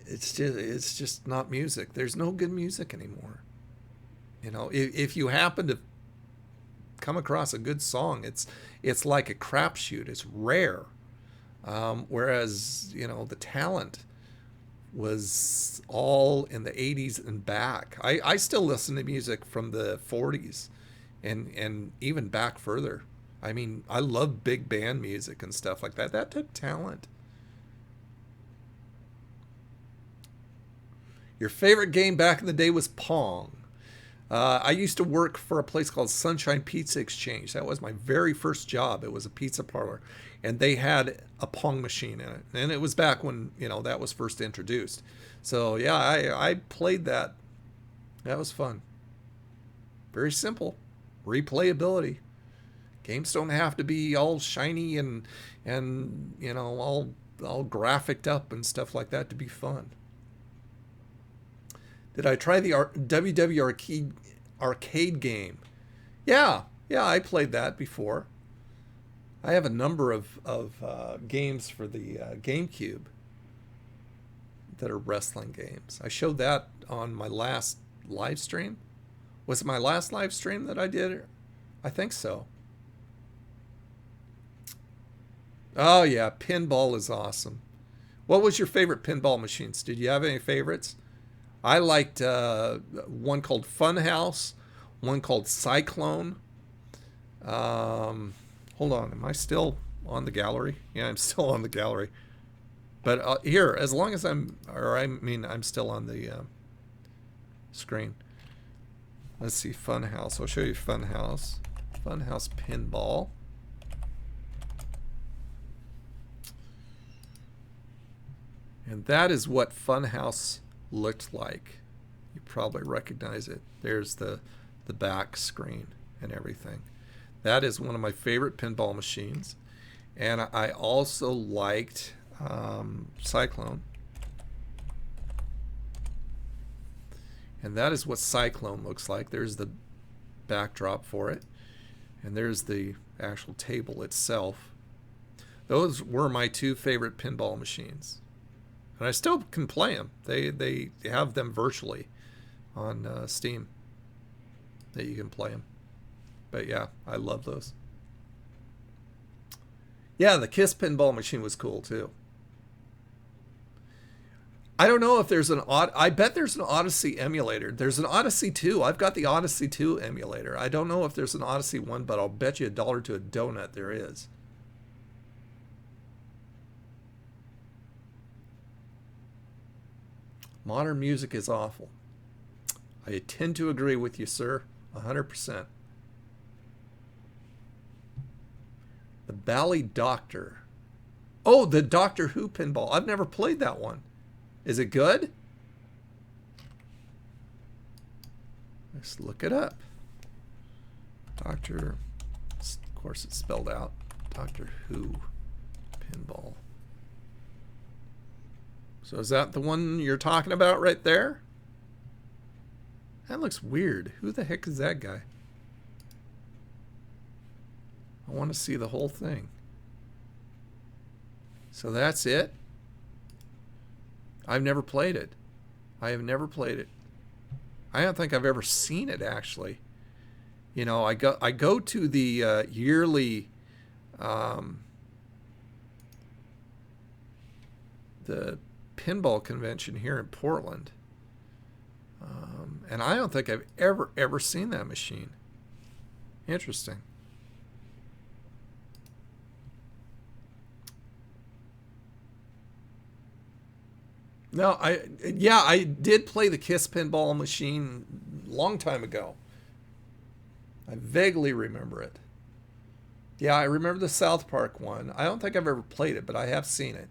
It's just not music. There's no good music anymore. You know, if you happen to come across a good song, it's like a crapshoot. It's rare. Whereas, you know, the talent was all in the 80s and back. I still listen to music from the 40s and even back further. I mean, I love big band music and stuff like that. That took talent. Your favorite game back in the day was Pong. I used to work for a place called Sunshine Pizza Exchange. That was my very first job. It was a pizza parlor, and they had a Pong machine in it. And it was back when, you know, that was first introduced. So yeah, I played that. That was fun. Very simple. Replayability. Games don't have to be all shiny and you know, all graphicked up and stuff like that to be fun. Did I try the WW arcade game? Yeah, I played that before. I have a number of games for the GameCube that are wrestling games. I showed that on my last live stream. Was it my last live stream that I did? I think so. Oh yeah, pinball is awesome. What was your favorite pinball machines? Did you have any favorites? I liked one called Funhouse, one called Cyclone. Hold on, am I still on the gallery? Yeah, I'm still on the gallery. But here, as long as I'm still on the screen. Let's see, Funhouse. I'll show you Funhouse. Funhouse Pinball. And that is what Funhouse looked like. You probably recognize it. There's the back screen and everything. That is one of my favorite pinball machines. And I also liked Cyclone. And that is what Cyclone looks like. There's the backdrop for it. And there's the actual table itself. Those were my two favorite pinball machines. And I still can play them. They have them virtually on Steam that you can play them. But yeah, I love those. Yeah, the Kiss pinball machine was cool too. I don't know if there's I bet there's an Odyssey emulator. There's an Odyssey 2. I've got the Odyssey 2 emulator. I don't know if there's an Odyssey 1, but I'll bet you $1 to a donut there is. Modern music is awful. I tend to agree with you, sir. 100%. The Bally Doctor. Oh, the Doctor Who pinball. I've never played that one. Is it good? Let's look it up. Doctor, of course it's spelled out. Doctor Who pinball. So is that the one you're talking about right there? That looks weird. Who the heck is that guy? I want to see the whole thing. So that's it? I've never played it. I have never played it. I don't think I've ever seen it, actually. You know, I go to the yearly the pinball convention here in Portland. And I don't think I've ever seen that machine. Interesting. No, I did play the Kiss pinball machine a long time ago. I vaguely remember it. Yeah, I remember the South Park one. I don't think I've ever played it, but I have seen it.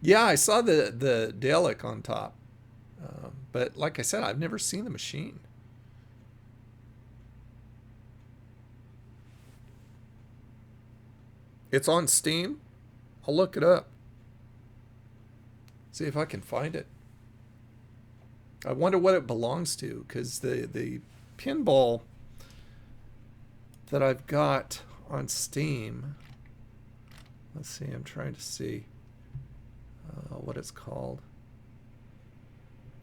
Yeah, I saw the Dalek on top. But like I said, I've never seen the machine. It's on Steam. I'll look it up. See if I can find it. I wonder what it belongs to, because the pinball that I've got on Steam. Let's see, I'm trying to see what it's called.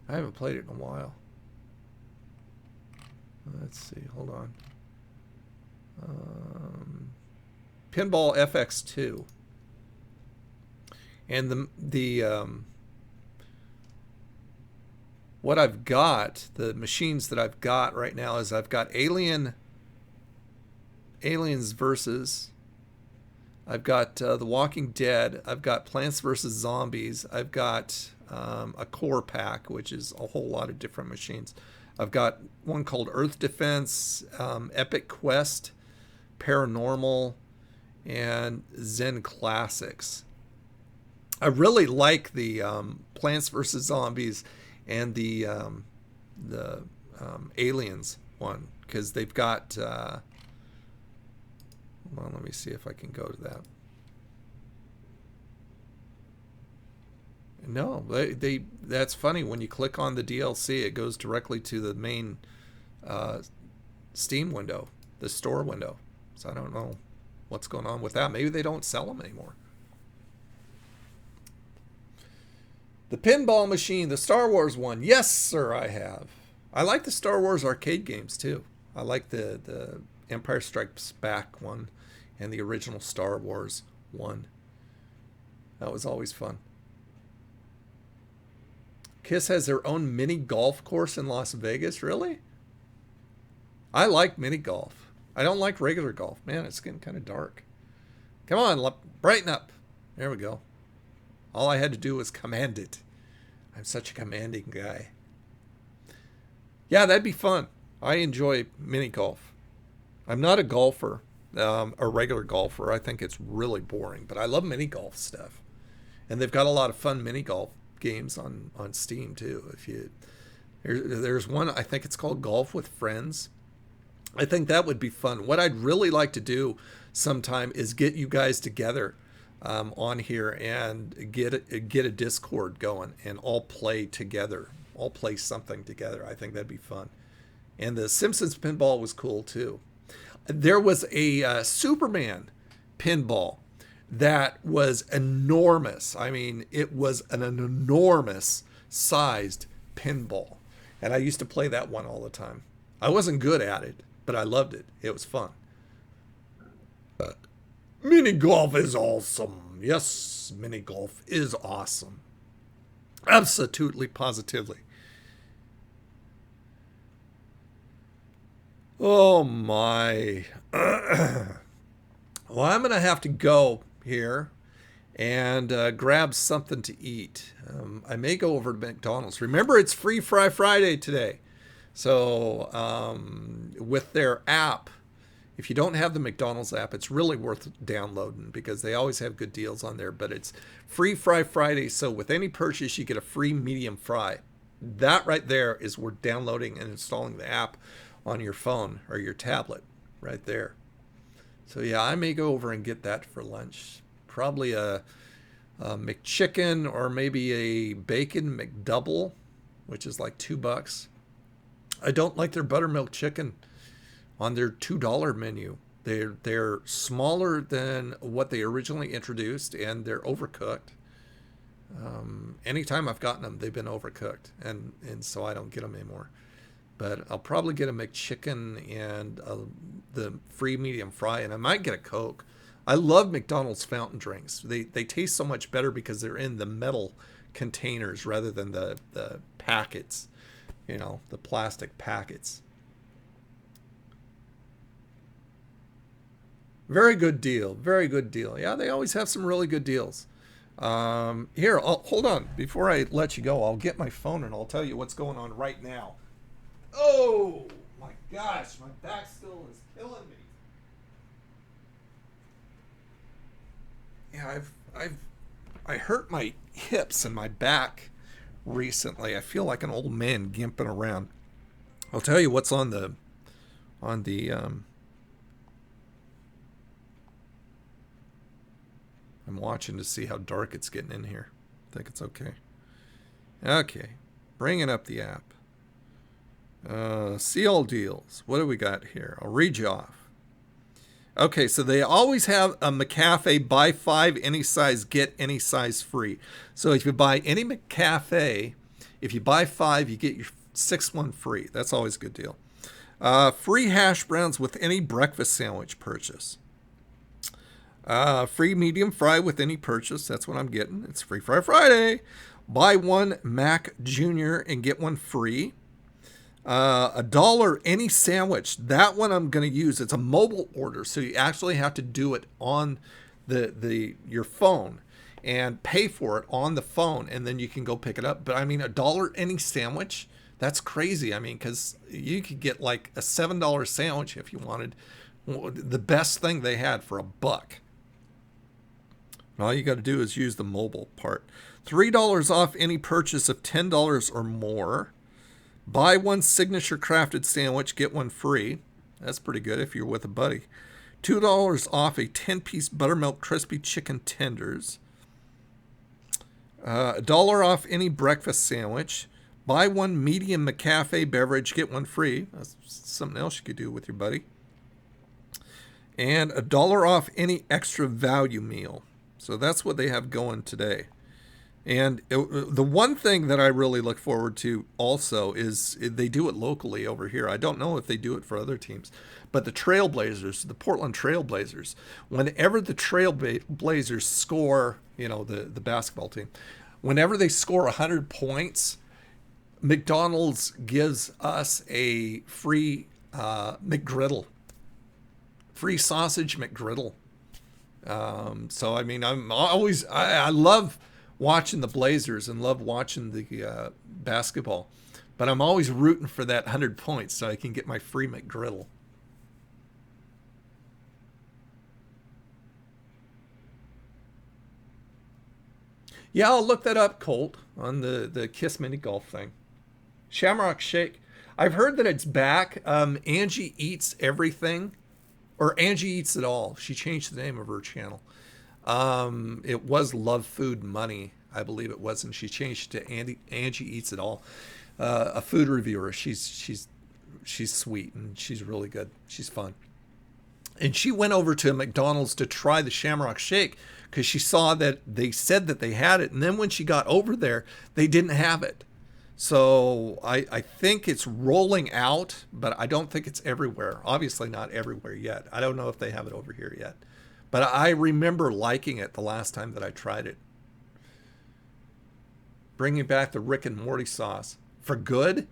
I haven't played it in a while. Let's see, hold on. Pinball FX2. And what I've got, the machines that I've got right now is I've got Aliens versus, I've got The Walking Dead, I've got Plants vs. Zombies, I've got a core pack, which is a whole lot of different machines. I've got one called Earth Defense, Epic Quest, Paranormal, and Zen Classics. I really like the Plants vs. Zombies and the Aliens one, because they've got hold on, let me see if I can go to that. No, that's funny. When you click on the DLC, it goes directly to the main Steam window, the store window. So I don't know what's going on with that. Maybe they don't sell them anymore. The pinball machine, the Star Wars one. Yes, sir, I have. I like the Star Wars arcade games, too. I like the Empire Strikes Back one and the original Star Wars one. That was always fun. Kiss has their own mini golf course in Las Vegas, really? I like mini golf. I don't like regular golf. Man, it's getting kind of dark. Come on, brighten up. There we go. All I had to do was command it. I'm such a commanding guy. Yeah, that'd be fun. I enjoy mini golf. I'm not a golfer, a regular golfer. I think it's really boring, but I love mini golf stuff. And they've got a lot of fun mini golf games on Steam too. If you there's one, I think it's called Golf with Friends. I think that would be fun. What I'd really like to do sometime is get you guys together on here and get a Discord going and all play together. All play something together. I think that'd be fun. And the Simpsons pinball was cool too. There was a Superman pinball that was enormous. I mean, it was an enormous sized pinball. And I used to play that one all the time. I wasn't good at it, but I loved it. It was fun. Mini golf is awesome. Yes, mini golf is awesome. Absolutely, positively. Oh my. Well, I'm going to have to go here and grab something to eat. I may go over to McDonald's. Remember, it's Free Fry Friday today. So with their app, if you don't have the McDonald's app, it's really worth downloading because they always have good deals on there. But it's Free Fry Friday. So with any purchase, you get a free medium fry. That right there is worth downloading and installing the app on your phone or your tablet right there. So yeah, I may go over and get that for lunch. Probably a McChicken or maybe a bacon McDouble, which is like $2. I don't like their buttermilk chicken on their $2 menu. They're smaller than what they originally introduced, and they're overcooked. Anytime I've gotten them, they've been overcooked, and so I don't get them anymore. But I'll probably get a McChicken and the free medium fry, and I might get a Coke. I love McDonald's fountain drinks. They taste so much better because they're in the metal containers rather than the packets, the plastic packets. Very good deal. Very good deal. Yeah, they always have some really good deals. Here, hold on. Before I let you go, I'll get my phone and I'll tell you what's going on right now. Oh, my gosh. My back still is killing me. Yeah, I hurt my hips and my back recently. I feel like an old man gimping around. I'll tell you what's on the I'm watching to see how dark it's getting in here. I think it's okay. Okay. Bringing up the app. See all deals. What do we got here? I'll read you off. Okay, so they always have a McCafe buy 5 any size, get any size free. So if you buy any McCafe, if you buy 5, you get your 6th one free. That's always a good deal. Free hash browns with any breakfast sandwich purchase. Free medium fry with any purchase. That's what I'm getting. It's Free Fry Friday. Buy one Mac Jr. and get one free. $1 any sandwich. That one I'm going to use. It's a mobile order, so you actually have to do it on your phone and pay for it on the phone, and then you can go pick it up. But I mean, $1 any sandwich. That's crazy. I mean, because you could get like a $7 sandwich if you wanted. The best thing they had for $1. All you got to do is use the mobile part. $3 off any purchase of $10 or more. Buy one signature crafted sandwich, get one free. That's pretty good if you're with a buddy. $2 off a 10-piece buttermilk crispy chicken tenders. $1 off any breakfast sandwich. Buy one medium McCafe beverage, get one free. That's something else you could do with your buddy. And $1 off any extra value meal. So that's what they have going today. And the one thing that I really look forward to also is they do it locally over here. I don't know if they do it for other teams, but the Trailblazers, the Portland Trailblazers, whenever the Trailblazers score, the basketball team, whenever they score 100 points, McDonald's gives us a free McGriddle. Free sausage McGriddle. So I mean, I love watching the Blazers and love watching the basketball, but I'm always rooting for that 100 points so I can get my free McGriddle. Yeah, I'll look that up, Colt, on the Kiss Mini Golf thing. Shamrock Shake. I've heard that it's back. Angie Eats Everything, or Angie Eats It All. She changed the name of her channel. It was Love Food Money, I believe it was, and she changed it to Angie Eats It All. A food reviewer. She's sweet and she's really good. She's fun. And she went over to McDonald's to try the Shamrock Shake because she saw that they said that they had it. And then when she got over there, they didn't have it. So I think it's rolling out, but I don't think it's everywhere. Obviously not everywhere yet. I don't know if they have it over here yet. But I remember liking it the last time that I tried it. Bringing back the Rick and Morty sauce. For good?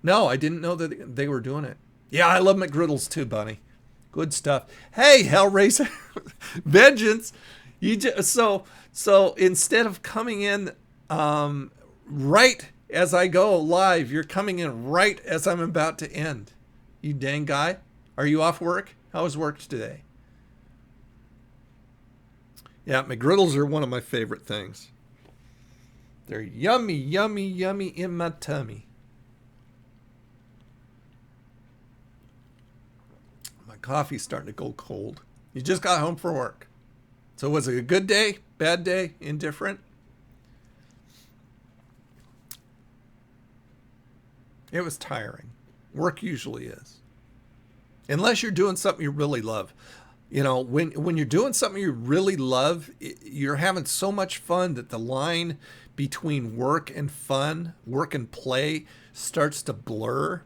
No, I didn't know that they were doing it. Yeah, I love McGriddles too, Bunny. Good stuff. Hey, Hellraiser, Vengeance. So instead of coming in right as I go live, you're coming in right as I'm about to end. You dang guy. Are you off work? How was work today? Yeah, McGriddles are one of my favorite things. They're yummy, yummy, yummy in my tummy. Coffee's starting to go cold. You just got home from work. So was it a good day, bad day, indifferent? It was tiring. Work usually is. Unless you're doing something you really love. You know, when you're doing something you really love, you're having so much fun that the line between work and fun, work and play starts to blur.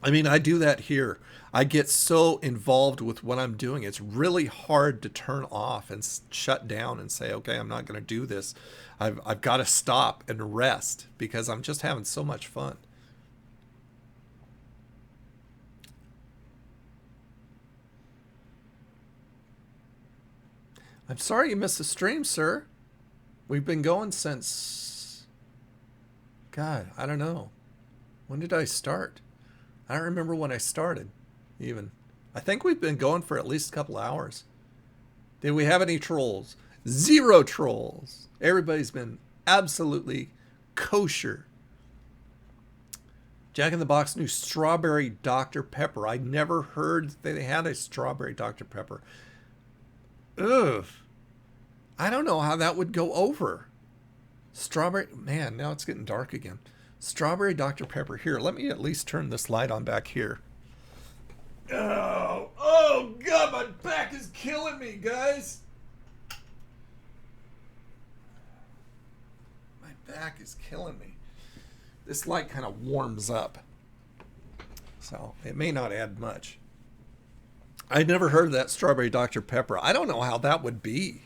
I mean, I do that here. I get so involved with what I'm doing. It's really hard to turn off and shut down and say, okay, I'm not going to do this. I've got to stop and rest because I'm just having so much fun. I'm sorry you missed the stream, sir. We've been going since... God, I don't know. When did I start? I don't remember when I started, even. I think we've been going for at least a couple hours. Did we have any trolls? 0 trolls. Everybody's been absolutely kosher. Jack in the Box new strawberry Dr. Pepper. I never heard that they had a strawberry Dr. Pepper. Ugh. I don't know how that would go over. Strawberry... Man, now it's getting dark again. Strawberry Dr. Pepper. Here, let me at least turn this light on back here. Oh God, my back is killing me, guys. My back is killing me. This light kind of warms up. So, it may not add much. I'd never heard of that strawberry Dr. Pepper. I don't know how that would be.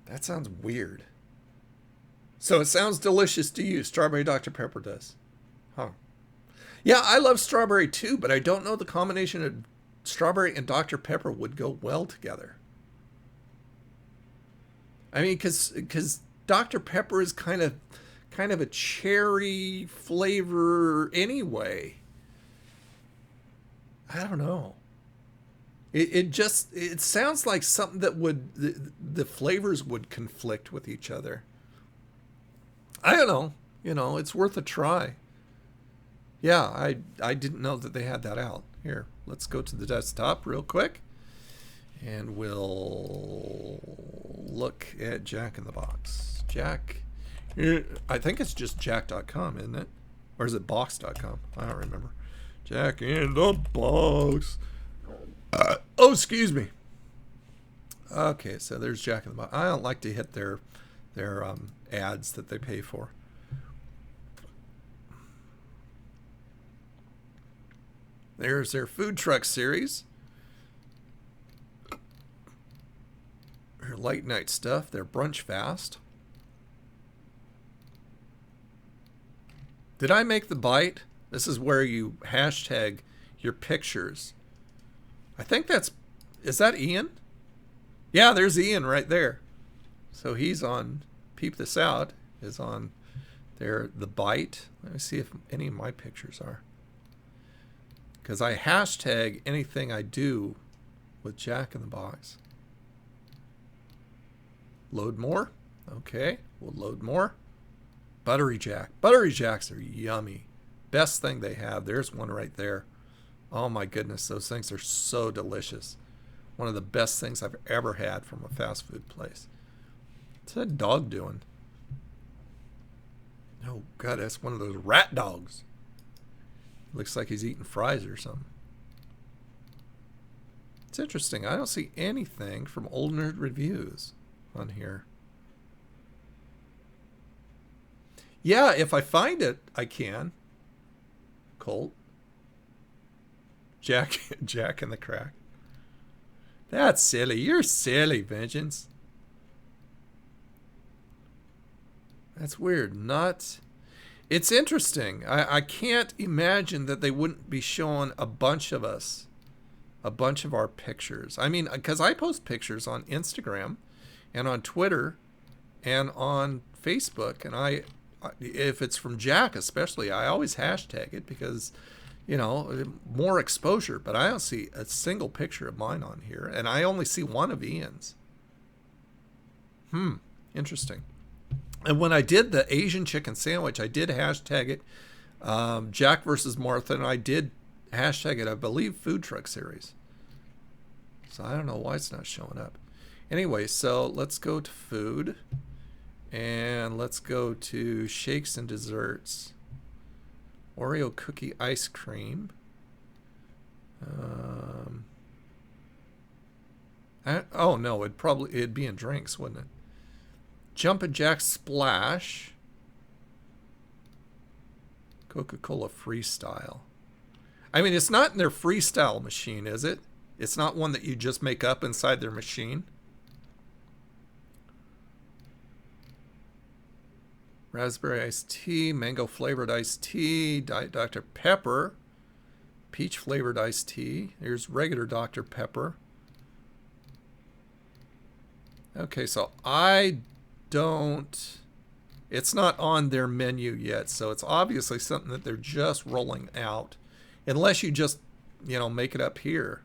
That sounds weird. So it sounds delicious to you. Strawberry Dr. Pepper does. Huh. Yeah, I love strawberry too, but I don't know the combination of strawberry and Dr. Pepper would go well together. I mean, because Dr. Pepper is kind of a cherry flavor anyway. I don't know. It sounds like something that would the flavors would conflict with each other. I don't know. You know, it's worth a try. Yeah, I didn't know that they had that out. Here, let's go to the desktop real quick. And we'll look at Jack in the Box. Jack, I think it's just jack.com, isn't it? Or is it box.com? I don't remember. Jack in the Box. Oh, excuse me. Okay, so there's Jack in the Box. I don't like to hit their ads that they pay for. There's their food truck series. Their late night stuff. Their brunch fast. Did I make the bite? This is where you hashtag your pictures. I think that's... Is that Ian? Yeah, there's Ian right there. So he's on... Peep This Out is on there. The bite. Let me see if any of my pictures are. Because I hashtag anything I do with Jack in the Box. Load more. Okay, we'll load more. Buttery Jack. Buttery Jacks are yummy. Best thing they have. There's one right there. Oh my goodness, those things are so delicious. One of the best things I've ever had from a fast food place. What's that dog doing? Oh God, that's one of those rat dogs. Looks like he's eating fries or something. It's interesting. I don't see anything from Old Nerd Reviews on here. Yeah, if I find it, I can. Colt. Jack in the Crack. That's silly. You're silly, Vengeance. That's weird. It's interesting. I can't imagine that they wouldn't be showing a bunch of us. A bunch of our pictures. I mean, because I post pictures on Instagram and on Twitter and on Facebook. And if it's from Jack especially, I always hashtag it because, you know, more exposure. But I don't see a single picture of mine on here. And I only see one of Ian's. Interesting. And when I did the Asian chicken sandwich, I did hashtag it Jack versus Martha. And I did hashtag it, I believe, Food Truck Series. So I don't know why it's not showing up. Anyway, so let's go to food. And let's go to shakes and desserts. Oreo cookie ice cream. Oh no, it'd be in drinks, wouldn't it? Jumpin' Jack Splash. Coca-Cola Freestyle. I mean, it's not in their freestyle machine, is it? It's not one that you just make up inside their machine. Raspberry iced tea, mango flavored iced tea, Diet Dr. Pepper, peach flavored iced tea. Here's regular Dr. Pepper. Okay, so it's not on their menu yet, so it's obviously something that they're just rolling out. Unless you just, make it up here.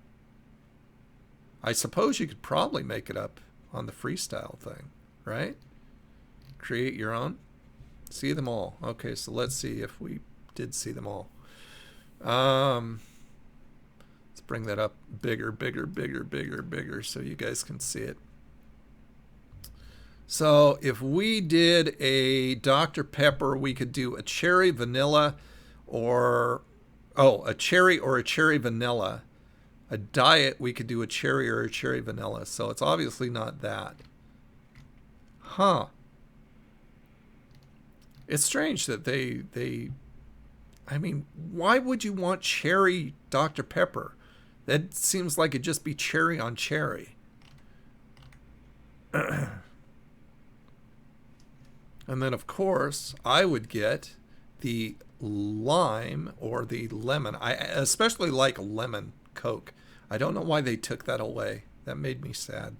I suppose you could probably make it up on the freestyle thing, right? Create your own. See them all. Okay, so let's see if we did see them all. Let's bring that up bigger so you guys can see it. So if we did a Dr. Pepper, we could do a cherry vanilla a cherry or a cherry vanilla. A diet, we could do a cherry or a cherry vanilla. So it's obviously not that. Huh. It's strange that I mean, why would you want cherry Dr. Pepper? That seems like it'd just be cherry on cherry. And then, of course, I would get the lime or the lemon. I especially like lemon Coke. I don't know why they took that away. That made me sad.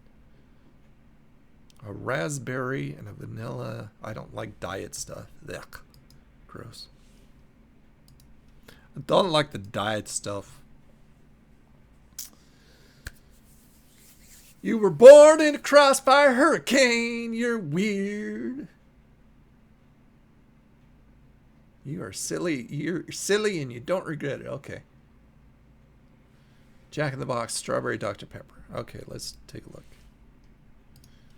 A raspberry and a vanilla. I don't like diet stuff. Ugh. Gross. I don't like the diet stuff. You were born in a crossfire hurricane. You're weird. You are silly. You're silly and you don't regret it. Okay. Jack in the Box, strawberry Dr. Pepper. Okay, let's take a look.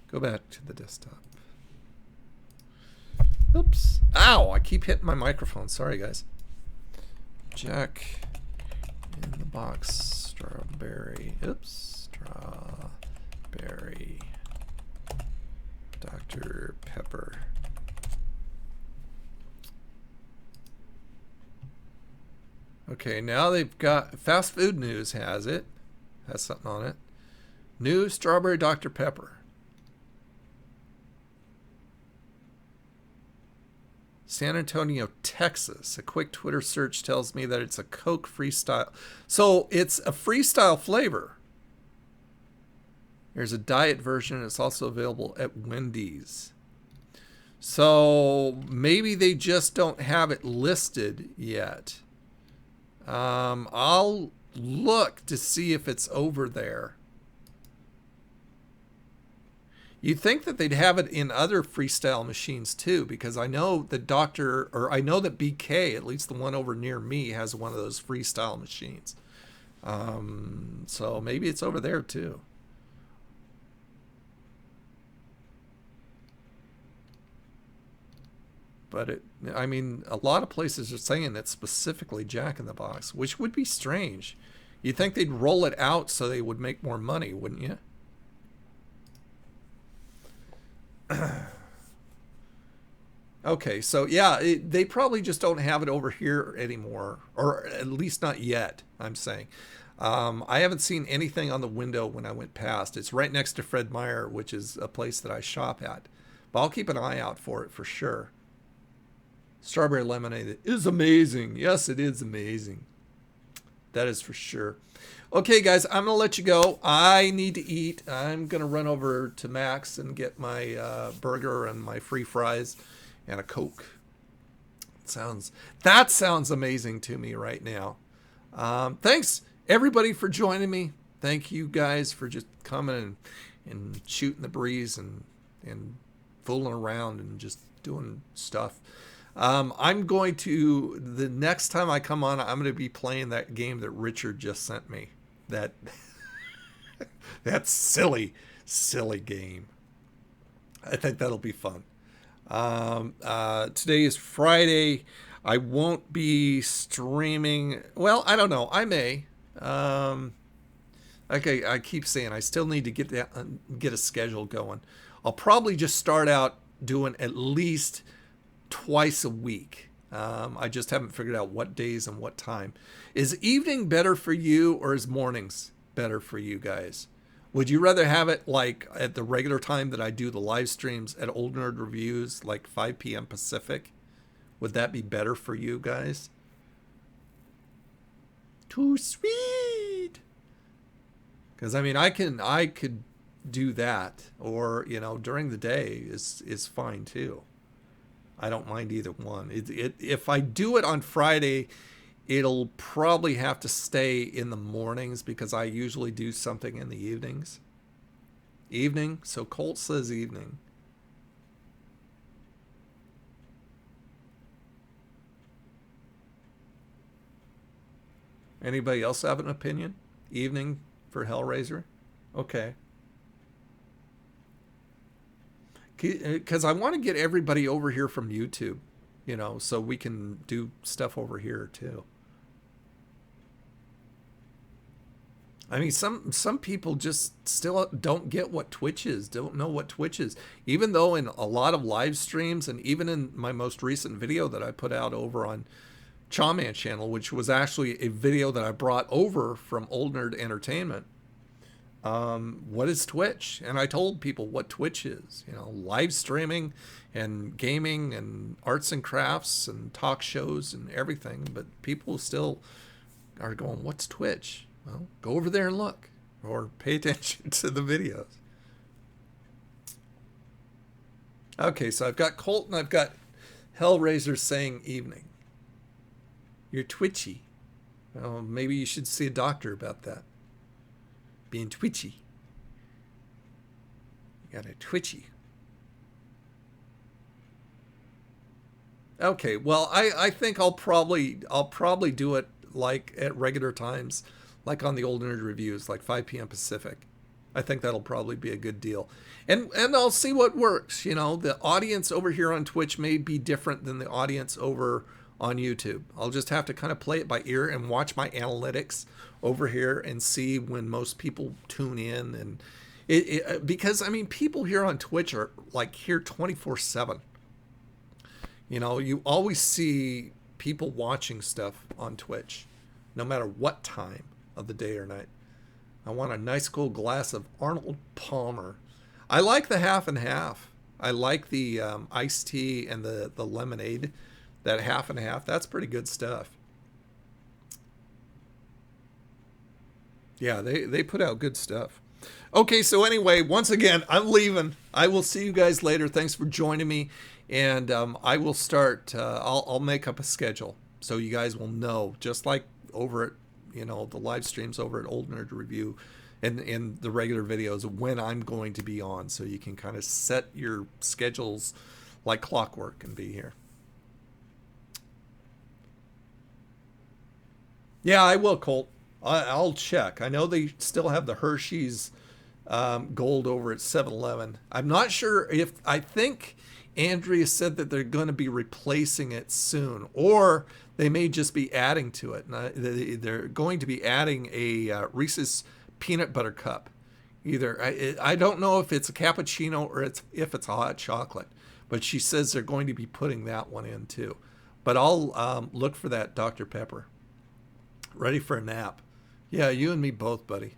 Go back to the desktop. Oops. Ow, I keep hitting my microphone. Sorry, guys. Jack in the Box, strawberry. Oops. Strawberry Dr. Pepper. Okay, now they've got Fast Food News has something on it. New strawberry Dr. Pepper. San Antonio, Texas. A quick Twitter search tells me that it's a Coke Freestyle. So it's a freestyle flavor. There's a diet version. It's also available at Wendy's. So maybe they just don't have it listed yet. I'll look to see if it's over there. You'd think that they'd have it in other freestyle machines too, because I know that I know that BK, at least the one over near me, has one of those freestyle machines. So maybe it's over there too. But I mean, a lot of places are saying it's specifically Jack in the Box, which would be strange. You'd think they'd roll it out so they would make more money, wouldn't you? Okay, so yeah, they probably just don't have it over here anymore, or at least not yet, I'm saying. I haven't seen anything on the window when I went past. It's right next to Fred Meyer, which is a place that I shop at. But I'll keep an eye out for it for sure. Strawberry lemonade is amazing. Yes, it is amazing. That is for sure. Okay, guys, I'm going to let you go. I need to eat. I'm going to run over to Max and get my burger and my free fries and a Coke. That sounds amazing to me right now. Thanks, everybody, for joining me. Thank you guys for just coming and shooting the breeze and fooling around and just doing stuff. I'm going to, the next time I come on, I'm going to be playing that game that Richard just sent me. That silly game. I think that'll be fun. Today is Friday. I won't be streaming. Well, I don't know. I may. Okay, I keep saying I still need to get a schedule going. I'll probably just start out doing at least twice a week. I just haven't figured out what days and what time. Is evening better for you, or is mornings better for you guys? Would you rather have it like at the regular time that I do the live streams at Old Nerd Reviews, like 5 p.m. Pacific? Would that be better for you guys? Too sweet. Because I mean, I could do that, or during the day is fine too. I don't mind either one. If I do it on Friday, it'll probably have to stay in the mornings because I usually do something in the evenings. Evening? So Colt says evening. Anybody else have an opinion? Evening for Hellraiser? Okay. Because I want to get everybody over here from YouTube, so we can do stuff over here too. I mean, some people just still don't get what Twitch is, don't know what Twitch is. Even though in a lot of live streams, and even in my most recent video that I put out over on Chawman channel, which was actually a video that I brought over from Old Nerd Entertainment, what is Twitch? And I told people what Twitch is, live streaming and gaming and arts and crafts and talk shows and everything. But people still are going, what's Twitch? Well, go over there and look, or pay attention to the videos. Okay, so I've got Colt and I've got Hellraiser saying evening. You're twitchy. Well, maybe you should see a doctor about that. Being twitchy. You got a twitchy. Okay, well, I think I'll probably do it like at regular times, like on the Old Nerd Reviews, like 5 p.m. Pacific. I think that'll probably be a good deal. And I'll see what works. The audience over here on Twitch may be different than the audience over on YouTube. I'll just have to kind of play it by ear and watch my analytics over here and see when most people tune in. And because I mean, people here on Twitch are like here 24/7. You always see people watching stuff on Twitch, no matter what time of the day or night. I want a nice cool glass of Arnold Palmer. I like the half and half. I like the iced tea and the lemonade, that half and half. That's pretty good stuff. Yeah, they put out good stuff. Okay, so anyway, once again, I'm leaving. I will see you guys later. Thanks for joining me, and I will start. I'll make up a schedule so you guys will know, just like over at the live streams over at Old Nerd Review, and in the regular videos when I'm going to be on, so you can kind of set your schedules like clockwork and be here. Yeah, I will, Colt. I'll check. I know they still have the Hershey's gold over at 7-Eleven. I'm not sure if, I think Andrea said that they're going to be replacing it soon, or they may just be adding to it. They're going to be adding a Reese's peanut butter cup. Either I don't know if it's a cappuccino or if it's a hot chocolate, but she says they're going to be putting that one in too. But I'll look for that Dr. Pepper. Ready for a nap. Yeah, you and me both, buddy.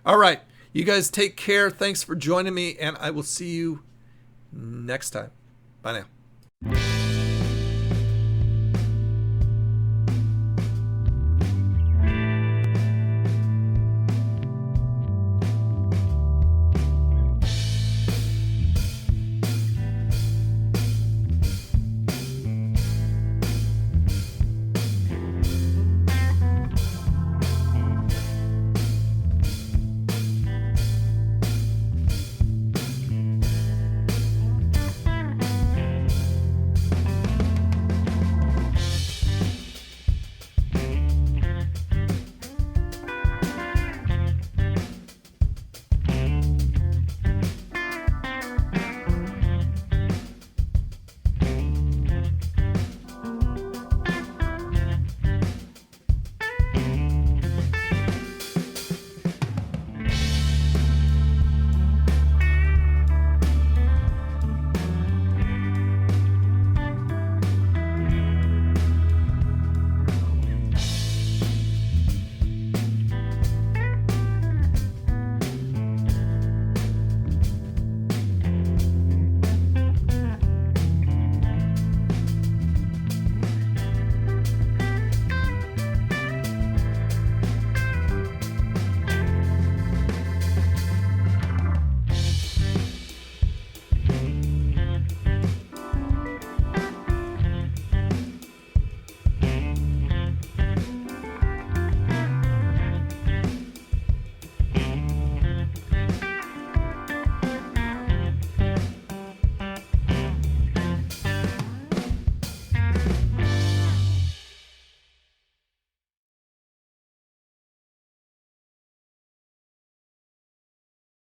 All right. You guys take care. Thanks for joining me, and I will see you next time. Bye now.